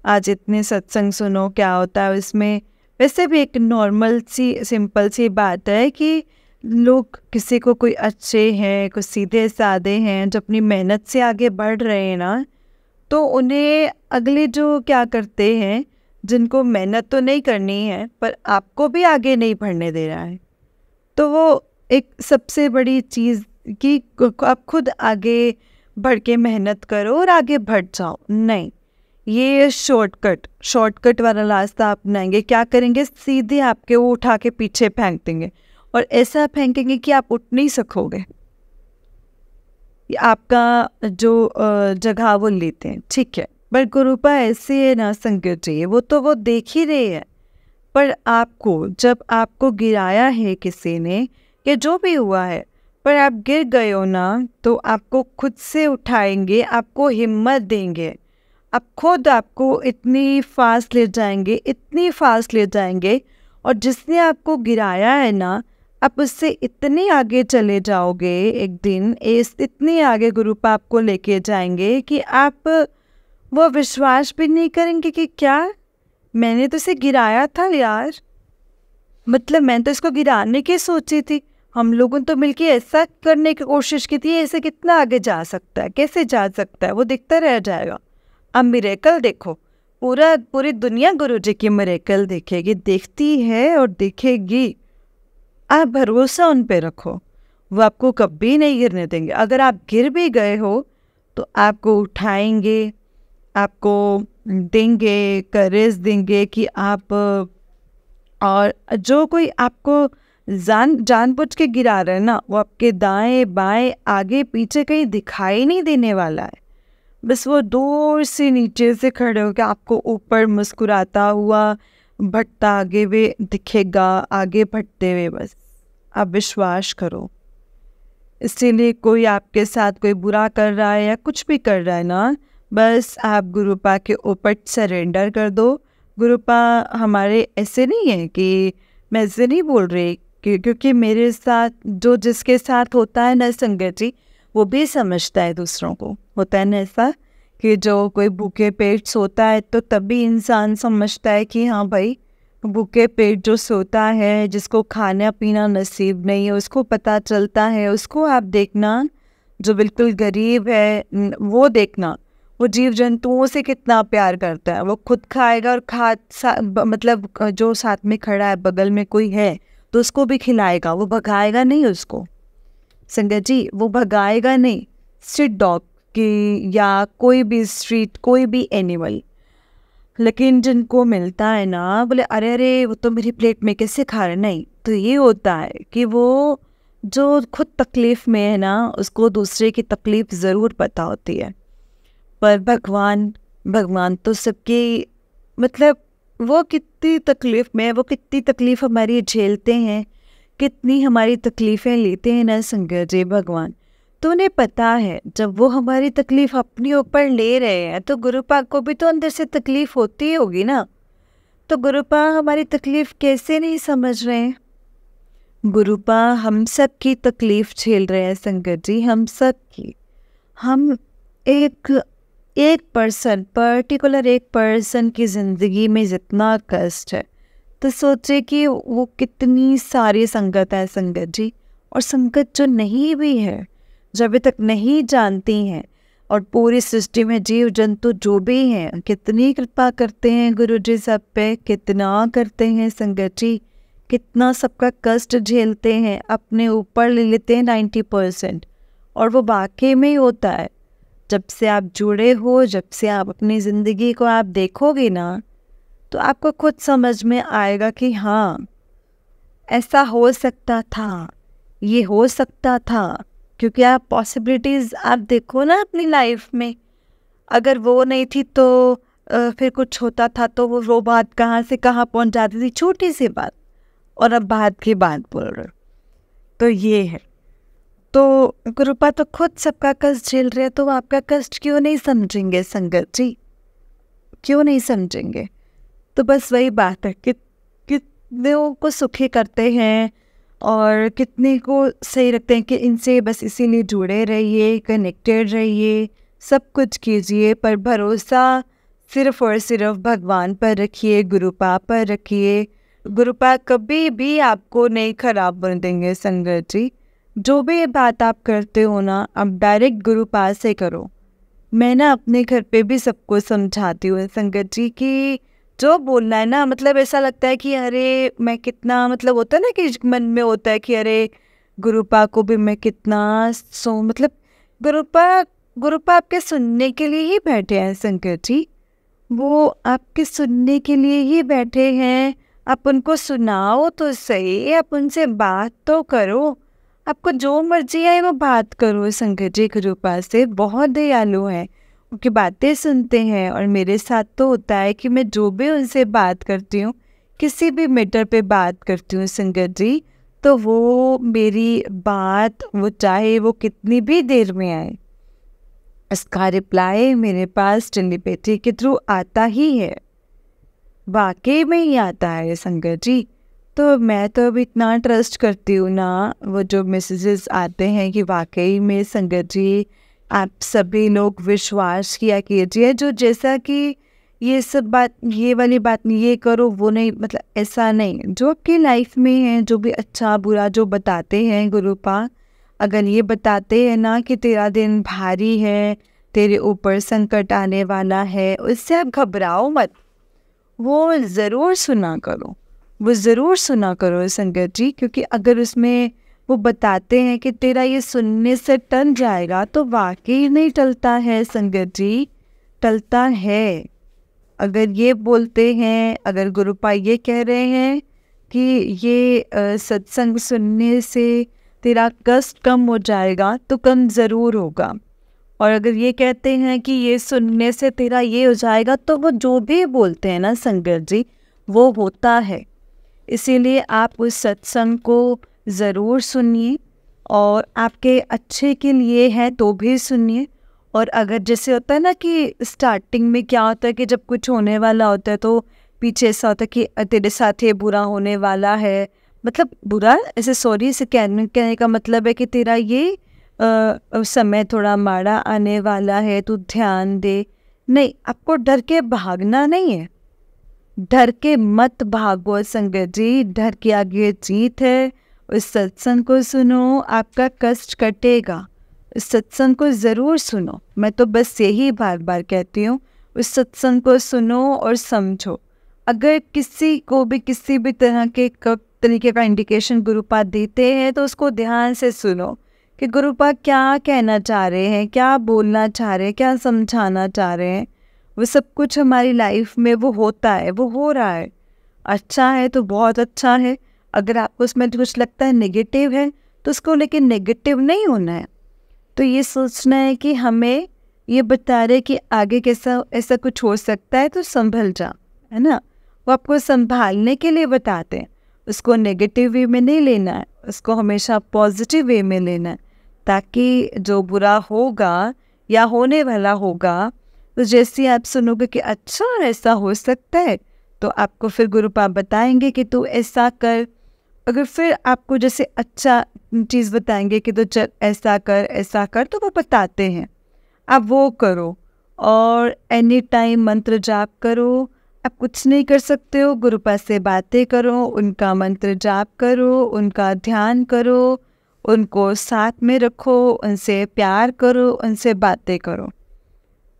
आज इतने सत्संग सुनो, क्या होता है इसमें, वैसे भी एक नॉर्मल सी सिंपल सी बात है कि लोग किसी को कोई अच्छे हैं, कुछ सीधे साधे हैं जो अपनी मेहनत से आगे बढ़ रहे हैं ना, तो उन्हें अगले जो क्या करते हैं जिनको मेहनत तो नहीं करनी है पर आपको भी आगे नहीं बढ़ने दे रहा है, तो वो एक सबसे बड़ी चीज़ कि आप खुद आगे बढ़ के मेहनत करो और आगे बढ़ जाओ। नहीं, ये शॉर्टकट वाला रास्ता अपनाएंगे, क्या करेंगे, सीधे आपके वो उठा के पीछे फेंक देंगे और ऐसा फेंकेंगे कि आप उठ नहीं सकोगे। आपका जो जगह वो लेते हैं, ठीक है, पर गुरुपा ऐसे है ना संगत जी, वो देख ही रहे हैं, पर आपको जब आपको गिराया है किसी ने या जो भी हुआ है पर आप गिर गए हो ना, तो आपको खुद से उठाएंगे, आपको हिम्मत देंगे, आप खुद आपको इतनी फास्ट ले जाएंगे और जिसने आपको गिराया है ना, आप उससे इतने आगे चले जाओगे, एक दिन इतने आगे गुरुपा आपको लेके जाएंगे कि आप वो विश्वास भी नहीं करेंगे कि क्या मैंने तो इसे गिराया था यार, मतलब मैंने तो इसको गिराने की सोची थी, हम लोगों तो मिलके ऐसा करने की कोशिश की थी, ऐसे कितना आगे जा सकता है, कैसे जा सकता है, वो दिखता रह जाएगा। अब मिरेकल देखो, पूरी दुनिया गुरुजी की मिरेकल देखेगी, देखती है और देखेगी, आप भरोसा उन पे रखो, वो आपको कभी नहीं गिरने देंगे। अगर आप गिर भी गए हो तो आपको उठाएंगे, आपको देंगे, करेज देंगे कि आप, और जो कोई आपको जानबूझ के गिरा रहा है ना, वो आपके दाएं बाएं आगे पीछे कहीं दिखाई नहीं देने वाला है, बस वो दूर से नीचे से खड़े होकर आपको ऊपर मुस्कुराता हुआ बढ़ता आगे वे दिखेगा, आगे बढ़ते हुए, बस आप विश्वास करो। इसीलिए कोई आपके साथ कोई बुरा कर रहा है या कुछ भी कर रहा है ना, बस आप गुरुपा के ऊपर सरेंडर कर दो। गुरुपा हमारे ऐसे नहीं है कि, मैं ऐसे नहीं बोल रही क्योंकि मेरे साथ जो जिसके साथ होता है ना संगत जी, वो भी समझता है दूसरों को, होता है ना ऐसा कि जो कोई भूखे पेट सोता है तो तभी इंसान समझता है कि हाँ भाई, भूखे पेट जो सोता है, जिसको खाना पीना नसीब नहीं है, उसको पता चलता है। उसको आप देखना जो बिल्कुल गरीब है, वो देखना वो जीव जंतुओं से कितना प्यार करता है, वो खुद खाएगा और मतलब जो साथ में खड़ा है बगल में कोई है तो उसको भी खिलाएगा, वो भगाएगा नहीं उसको संगत जी, वो भगाएगा नहीं। स्ट्रीट डॉग की या कोई भी स्ट्रीट कोई भी एनिमल, लेकिन जिनको मिलता है ना, बोले अरे अरे वो तो मेरी प्लेट में कैसे खा रहे, नहीं, तो ये होता है कि वो जो खुद तकलीफ़ में है ना, उसको दूसरे की तकलीफ़ ज़रूर पता होती है। पर भगवान तो सबकी, मतलब वो कितनी तकलीफ़ में, वो कितनी तकलीफ़ हमारी झेलते हैं, कितनी हमारी तकलीफ़ें लेते हैं ना संगत जी भगवान, तो उन्हें पता है जब वो हमारी तकलीफ़ अपने ऊपर ले रहे हैं तो गुरुपा को भी तो अंदर से तकलीफ़ होती होगी ना, तो गुरुपा हमारी तकलीफ़ कैसे नहीं समझ रहे हैं। गुरुपा हम सब की तकलीफ़ झेल रहे हैं संगत जी, हम सब की। हम एक पर्टिकुलर एक पर्सन की ज़िंदगी में जितना कष्ट है, तो सोचे कि वो कितनी सारी संगत है संगत जी, और संगत जो नहीं भी है, जो अभी तक नहीं जानती हैं, और पूरी सृष्टि में जीव जंतु जो भी हैं, कितनी कृपा करते हैं गुरुजी सब पे, कितना करते हैं संगत जी, कितना सबका कष्ट झेलते हैं, अपने ऊपर ले लेते हैं 90%, और वो वाकई में ही होता है। जब से आप जुड़े हो, जब से आप अपनी ज़िंदगी को आप देखोगे ना, तो आपको खुद समझ में आएगा कि हाँ, ऐसा हो सकता था, ये हो सकता था, क्योंकि आप पॉसिबिलिटीज़ आप देखो ना अपनी लाइफ में, अगर वो नहीं थी तो फिर कुछ होता था, तो वो बात कहाँ से कहाँ पहुँच जाती थी, छोटी सी बात, और अब बात की बात बोल रहे हो, तो ये है। तो गुरुपा तो खुद सबका कष्ट झेल रहे हैं, तो वो आपका कष्ट क्यों नहीं समझेंगे संगत जी। क्यों नहीं समझेंगे? तो बस वही बात है कि कितने को सुखी करते हैं और कितने को सही रखते हैं कि इनसे बस इसीलिए जुड़े रहिए, कनेक्टेड रहिए, सब कुछ कीजिए, पर भरोसा सिर्फ और सिर्फ भगवान पर रखिए, गुरुपा पर रखिए। गुरुपा कभी भी आपको नहीं खराब बन देंगे संगत जी। जो भी बात आप करते हो ना, आप डायरेक्ट गुरुपा से करो। मैं ना अपने घर पे भी सबको समझाती हूँ संगत जी कि जो बोलना है ना, मतलब ऐसा लगता है कि अरे मैं कितना, मतलब होता है ना कि मन में होता है कि अरे गुरुपा को भी मैं कितना मतलब गुरुपा आपके सुनने के लिए ही बैठे हैं संगत जी। वो आपके सुनने के लिए ही बैठे हैं। आप उनको सुनाओ तो सही, आप उनसे बात तो करो। आपको जो मर्जी है वो बात करो संगत जी। गुरुपा से बहुत दयालु है, उनकी बातें सुनते हैं। और मेरे साथ तो होता है कि मैं जो भी उनसे बात करती हूँ, किसी भी मैटर पे बात करती हूँ संगत जी, तो वो मेरी बात, वो चाहे वो कितनी भी देर में आए, इसका रिप्लाई मेरे पास टेलीपैथी के थ्रू आता ही है, वाकई में ही आता है संगत जी। तो मैं तो अब इतना ट्रस्ट करती हूँ ना, वो जो मैसेजेस आते हैं कि वाकई में संगत जी आप सभी लोग विश्वास किया कीजिए। जो जैसा कि ये सब बात, ये वाली बात नहीं, ये करो वो नहीं, मतलब ऐसा नहीं। जो आपकी लाइफ में है, जो भी अच्छा बुरा जो बताते हैं गुरुपा, अगर ये बताते हैं ना कि तेरा दिन भारी है, तेरे ऊपर संकट आने वाला है, उससे आप घबराओ मत, वो ज़रूर सुना करो, वो ज़रूर सुना करो संगत जी। क्योंकि अगर उसमें वो बताते हैं कि तेरा ये सुनने से टल जाएगा, तो वाकई नहीं टलता है संगत जी, टलता है। अगर ये बोलते हैं, अगर गुरुपा ये कह रहे हैं कि ये सत्संग सुनने से तेरा कष्ट कम हो जाएगा, तो कम ज़रूर होगा। और अगर ये कहते हैं कि ये सुनने से तेरा ये हो जाएगा, तो वो जो भी बोलते हैं ना संगत जी, वो होता है। इसीलिए आप उस सत्संग को ज़रूर सुनिए, और आपके अच्छे के लिए है तो भी सुनिए। और अगर जैसे होता है ना कि स्टार्टिंग में क्या होता है कि जब कुछ होने वाला होता है तो पीछे ऐसा होता है कि तेरे साथ ये बुरा होने वाला है, मतलब बुरा ऐसे, सॉरी, इसे कहने का मतलब है कि तेरा ये समय थोड़ा माड़ा आने वाला है, तू ध्यान दे। नहीं, आपको डर के भागना नहीं है, डर के मत भागो संगत जी, डर के आगे जीत है। उस सत्संग को सुनो, आपका कष्ट कटेगा। उस सत्संग को ज़रूर सुनो, मैं तो बस यही बार बार कहती हूँ, उस सत्संग को सुनो और समझो। अगर किसी को भी किसी भी तरह के तरीके का इंडिकेशन गुरुपा देते हैं, तो उसको ध्यान से सुनो कि गुरुपा क्या कहना चाह रहे हैं, क्या बोलना चाह रहे हैं, क्या समझाना चाह रहे हैं। वो सब कुछ हमारी लाइफ में वो होता है, वो हो रहा है। अच्छा है तो बहुत अच्छा है, अगर आपको उसमें कुछ लगता है नेगेटिव है, तो उसको लेके नेगेटिव नहीं होना है। तो ये सोचना है कि हमें ये बता रहे कि आगे कैसा ऐसा कुछ हो सकता है, तो संभल जा, है ना। वो आपको संभालने के लिए बताते हैं, उसको नेगेटिव वे में नहीं लेना है, उसको हमेशा पॉजिटिव वे में लेना है, ताकि जो बुरा होगा या होने वाला होगा, तो जैसे आप सुनोगे कि अच्छा ऐसा हो सकता है, तो आपको फिर गुरुपा बताएंगे कि तू ऐसा कर। अगर फिर आपको जैसे अच्छा चीज़ बताएंगे कि तो चल ऐसा कर, तो वो बताते हैं, आप वो करो। और एनी टाइम मंत्र जाप करो। आप कुछ नहीं कर सकते हो, गुरुपा से बातें करो, उनका मंत्र जाप करो, उनका ध्यान करो, उनको साथ में रखो, उनसे प्यार करो, उनसे बातें करो।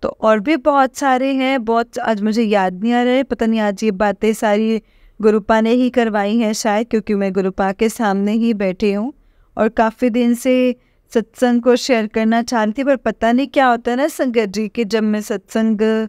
तो और भी बहुत सारे हैं, बहुत, आज मुझे याद नहीं आ रहा है, पता नहीं आज ये बातें सारी गुरुपा ने ही करवाई हैं शायद, क्योंकि मैं गुरुपा के सामने ही बैठी हूँ और काफ़ी दिन से सत्संग को शेयर करना चाहती, पर पता नहीं क्या होता है ना संगत जी कि जब मैं सत्संग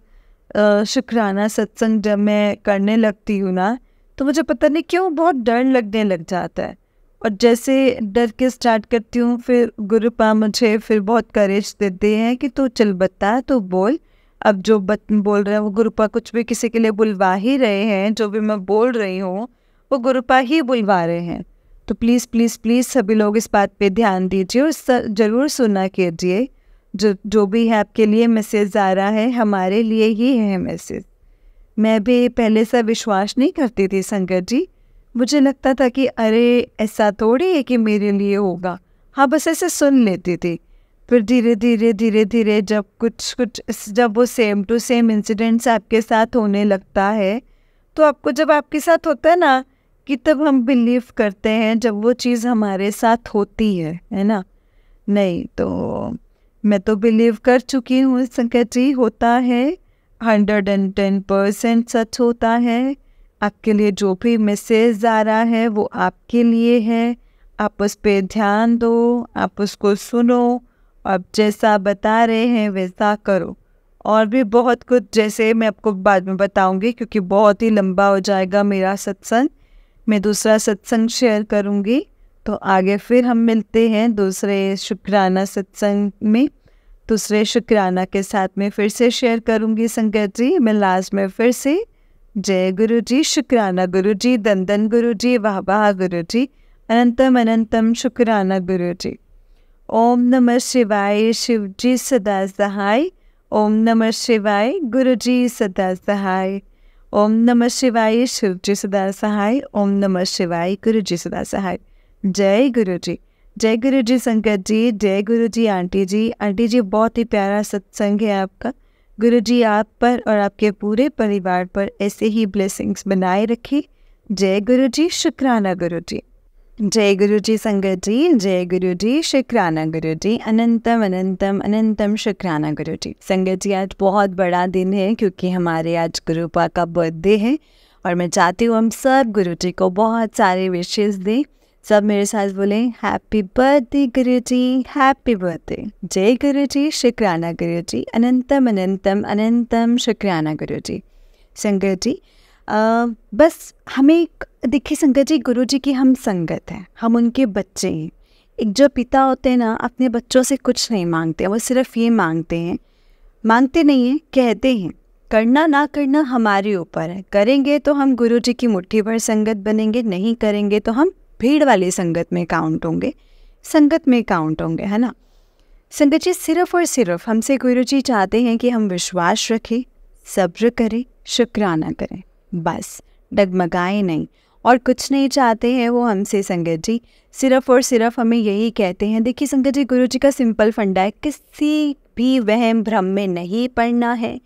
शुक्राना सत्संग जब मैं करने लगती हूँ ना, तो मुझे पता नहीं क्यों बहुत डर लगने लग जाता है। और जैसे डर के स्टार्ट करती हूँ, फिर गुरुपा मुझे फिर बहुत करेज देते हैं कि तू चल बता, तू बोल। अब जो बोल रहे हैं वो गुरुपा कुछ भी किसी के लिए बुलवा ही रहे हैं, जो भी मैं बोल रही हूँ वो गुरुपा ही बुलवा रहे हैं। तो प्लीज़ प्लीज़ प्लीज़ सभी लोग इस बात पे ध्यान दीजिए और ज़रूर सुना कीजिए। जो भी है आपके लिए मैसेज आ रहा है, हमारे लिए ही है मैसेज। मैं भी पहले से विश्वास नहीं करती थी संगत जी। मुझे लगता था कि अरे ऐसा थोड़ी है कि मेरे लिए होगा, हाँ बस ऐसे सुन लेती थी। फिर धीरे धीरे जब वो सेम टू सेम इंसिडेंट्स आपके साथ होने लगता है, तो आपको जब आपके साथ होता है ना, कि तब हम बिलीव करते हैं जब वो चीज़ हमारे साथ होती है ना। नहीं तो मैं तो बिलीव कर चुकी हूँ संकट जी, होता है, 110% सच होता है। आपके लिए जो भी मैसेज आ रहा है वो आपके लिए है। आप उस पर ध्यान दो, आप उसको सुनो, आप जैसा बता रहे हैं वैसा करो। और भी बहुत कुछ, जैसे मैं आपको बाद में बताऊंगी क्योंकि बहुत ही लंबा हो जाएगा मेरा सत्संग। मैं दूसरा सत्संग शेयर करूंगी, तो आगे फिर हम मिलते हैं दूसरे शुक्राना सत्संग में। दूसरे शुक्राना के साथ में फिर से शेयर करूंगी संगत जी। मैं लास्ट में फिर से जय गुरु जी, शुक्राना गुरु जी, दंदन गुरु जी, वाह वाह गुरु जी, अनंतम अनंतम शुक्राना गुरु जी। ओम नमः शिवाय, शिव जी सदा सहाय। ओम नमः शिवाय, गुरु जी सदा सहाय। ओम नमः शिवाय, शिव जी सदा सहाय। ओम नमः शिवाय, गुरु जी सदा सहाय। जय गुरु जी, जय गुरु जी संगत जी, जय गुरु जी आंटी जी। आंटी जी बहुत ही प्यारा सत्संग है आपका। गुरु जी आप पर और आपके पूरे परिवार पर ऐसे ही ब्लेसिंग्स बनाए रखी। जय गुरु जी, शुक्राना गुरु जी। जय गुरु जी संगत जी, जय गुरु जी, शुक्राना गुरु जी, अनंतम अनंतम अनंतम शुक्राना गुरु जी। संगत जी आज बहुत बड़ा दिन है क्योंकि हमारे आज गुरुपा का बर्थडे है और मैं चाहती हूँ हम सब गुरु जी को बहुत सारे विशेष दें। सब मेरे साथ बोले हैप्पी बर्थडे गुरु जी, हैप्पी बर्थडे। जय गुरु जी, शुक्राना गुरु जी, अनंतम अनंतम अनंतम शुक्राना गुरु जी। संगत जी बस हमें देखिए संगत जी, गुरु जी की हम संगत हैं, हम उनके बच्चे हैं। एक जो पिता होते हैं ना, अपने बच्चों से कुछ नहीं मांगते, वो सिर्फ ये मांगते हैं, मांगते नहीं हैं, कहते हैं। करना ना करना हमारे ऊपर है। करेंगे तो हम गुरु जी की मुट्ठी भर संगत बनेंगे, नहीं करेंगे तो हम भीड़ वाली संगत में काउंट होंगे, संगत में काउंट होंगे, है ना। संगत जी सिर्फ और सिर्फ हमसे गुरु जी चाहते हैं कि हम विश्वास रखें, सब्र करें, शुक्राना करें, बस डगमगाए नहीं, और कुछ नहीं चाहते हैं वो हमसे संगत जी। सिर्फ और सिर्फ हमें यही कहते हैं। देखिए संगत जी, गुरु जी का सिंपल फंडा है, किसी भी वहम भ्रम में नहीं पड़ना है।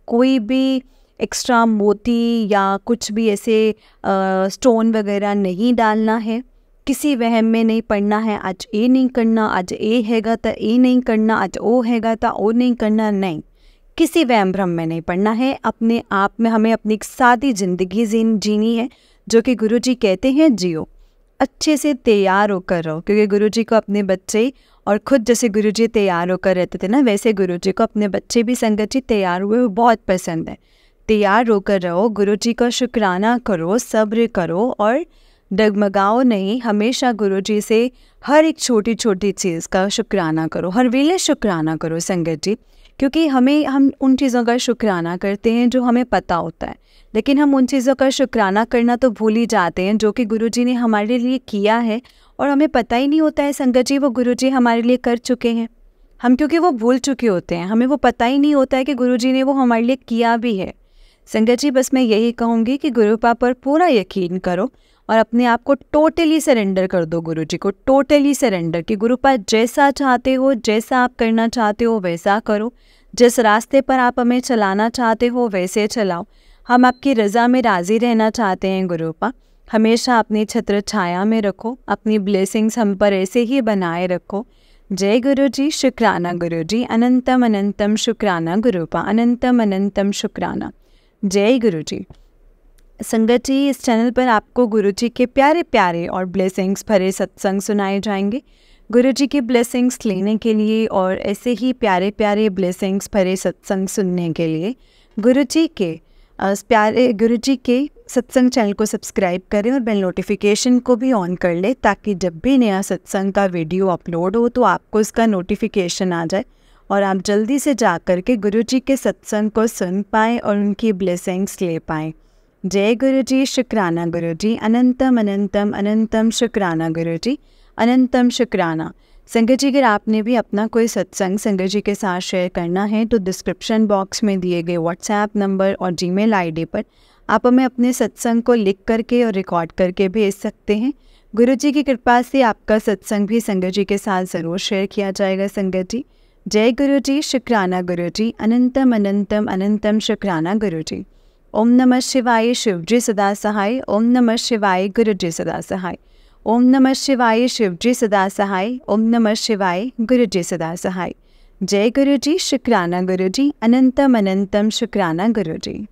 कोई भी एक्स्ट्रा मोती या कुछ भी ऐसे स्टोन वगैरह नहीं डालना है, किसी वहम में नहीं पड़ना है। आज ये नहीं करना, आज ये हैगा तो ये नहीं करना, आज वो हैगा तो वो नहीं करना, नहीं, किसी वहम भ्रम में नहीं पड़ना है। अपने आप में हमें अपनी एक सादी ज़िंदगी जीनी है, जो कि गुरु जी कहते हैं जियो, अच्छे से तैयार होकर रहो। क्योंकि गुरु जी को अपने बच्चे, और ख़ुद जैसे गुरु जी तैयार होकर रहते थे ना, वैसे गुरु जी को अपने बच्चे भी संगत जी तैयार हुए हुए बहुत पसंद है। तैयार होकर रहो, गुरु जी का शुक्राना करो, सब्र करो और डगमगाओ नहीं। हमेशा गुरु जी से हर एक छोटी छोटी चीज़ का शुक्राना करो, हर वेले शुक्राना करो संगत जी। क्योंकि हम उन चीज़ों का शुक्राना करते हैं जो हमें पता होता है, लेकिन हम उन चीज़ों का शुक्राना करना तो भूल ही जाते हैं जो कि गुरु जी ने हमारे लिए किया है, और हमें पता ही नहीं होता है संगत जी वो गुरु जी हमारे लिए कर चुके हैं। हम क्योंकि वो भूल चुके होते हैं, हमें वो पता ही नहीं होता है कि गुरु जी ने वो हमारे लिए किया भी है। संगत जी बस मैं यही कहूँगी कि गुरुपा पर पूरा यकीन करो और अपने आप को टोटली सरेंडर कर दो गुरु जी को, टोटली सरेंडर, कि गुरुपा जैसा चाहते हो, जैसा आप करना चाहते हो वैसा करो, जिस रास्ते पर आप हमें चलाना चाहते हो वैसे चलाओ। हम आपकी रज़ा में राज़ी रहना चाहते हैं गुरुपा। हमेशा अपनी छत्र छाया में रखो, अपनी ब्लेसिंग्स हम पर ऐसे ही बनाए रखो। जय गुरु जी, शुक्राना गुरु जी, अनंतम अनंतम शुक्राना गुरुपा, अनंतम अनंतम शुक्राना। जय गुरु जी। संगत जी इस चैनल पर आपको गुरु जी के प्यारे प्यारे और ब्लेसिंग्स भरे सत्संग सुनाए जाएंगे। गुरु जी की ब्लेसिंग्स लेने के लिए और ऐसे ही प्यारे प्यारे ब्लेसिंग्स भरे सत्संग सुनने के लिए गुरु जी के सत्संग चैनल को सब्सक्राइब करें और बेल नोटिफिकेशन को भी ऑन कर ले, ताकि जब भी नया सत्संग का वीडियो अपलोड हो तो आपको इसका नोटिफिकेशन आ जाए और आप जल्दी से जा कर के गुरु जी के सत्संग को सुन पाएँ और उनकी ब्लेसिंग्स ले पाएँ। जय गुरु जी, शुक्राना गुरु जी, अनंतम अनंतम अनंतम शुक्राना गुरु जी, अनंतम शुक्राना। संगत जी, अगर आपने भी अपना कोई सत्संग संगत जी के साथ शेयर करना है तो डिस्क्रिप्शन बॉक्स में दिए गए व्हाट्सएप नंबर और जीमेल आईडी पर आप हमें अपने सत्संग को लिख करके और रिकॉर्ड करके भेज सकते हैं। गुरु जी की कृपा से आपका सत्संग भी संगत जी के साथ ज़रूर शेयर किया जाएगा। संगत जी, जय गुरु जी, शुक्राना गुरु जी, अनंतम अनंतम अनंतम शुक्राना गुरु जी। ओम नमः शिवाय, शिव जी सदा सहाय। ओम नमः शिवाय, गुरु जी सदा सहाय। ओम नमः शिवाय, शिव जी सदा सहाय। ओम नमः शिवाय, गुरु जी सदा सहाय। जय गुरु जी, शुक्राना गुरु जी, अनंतम अनंतम शुक्राना गुरु जी।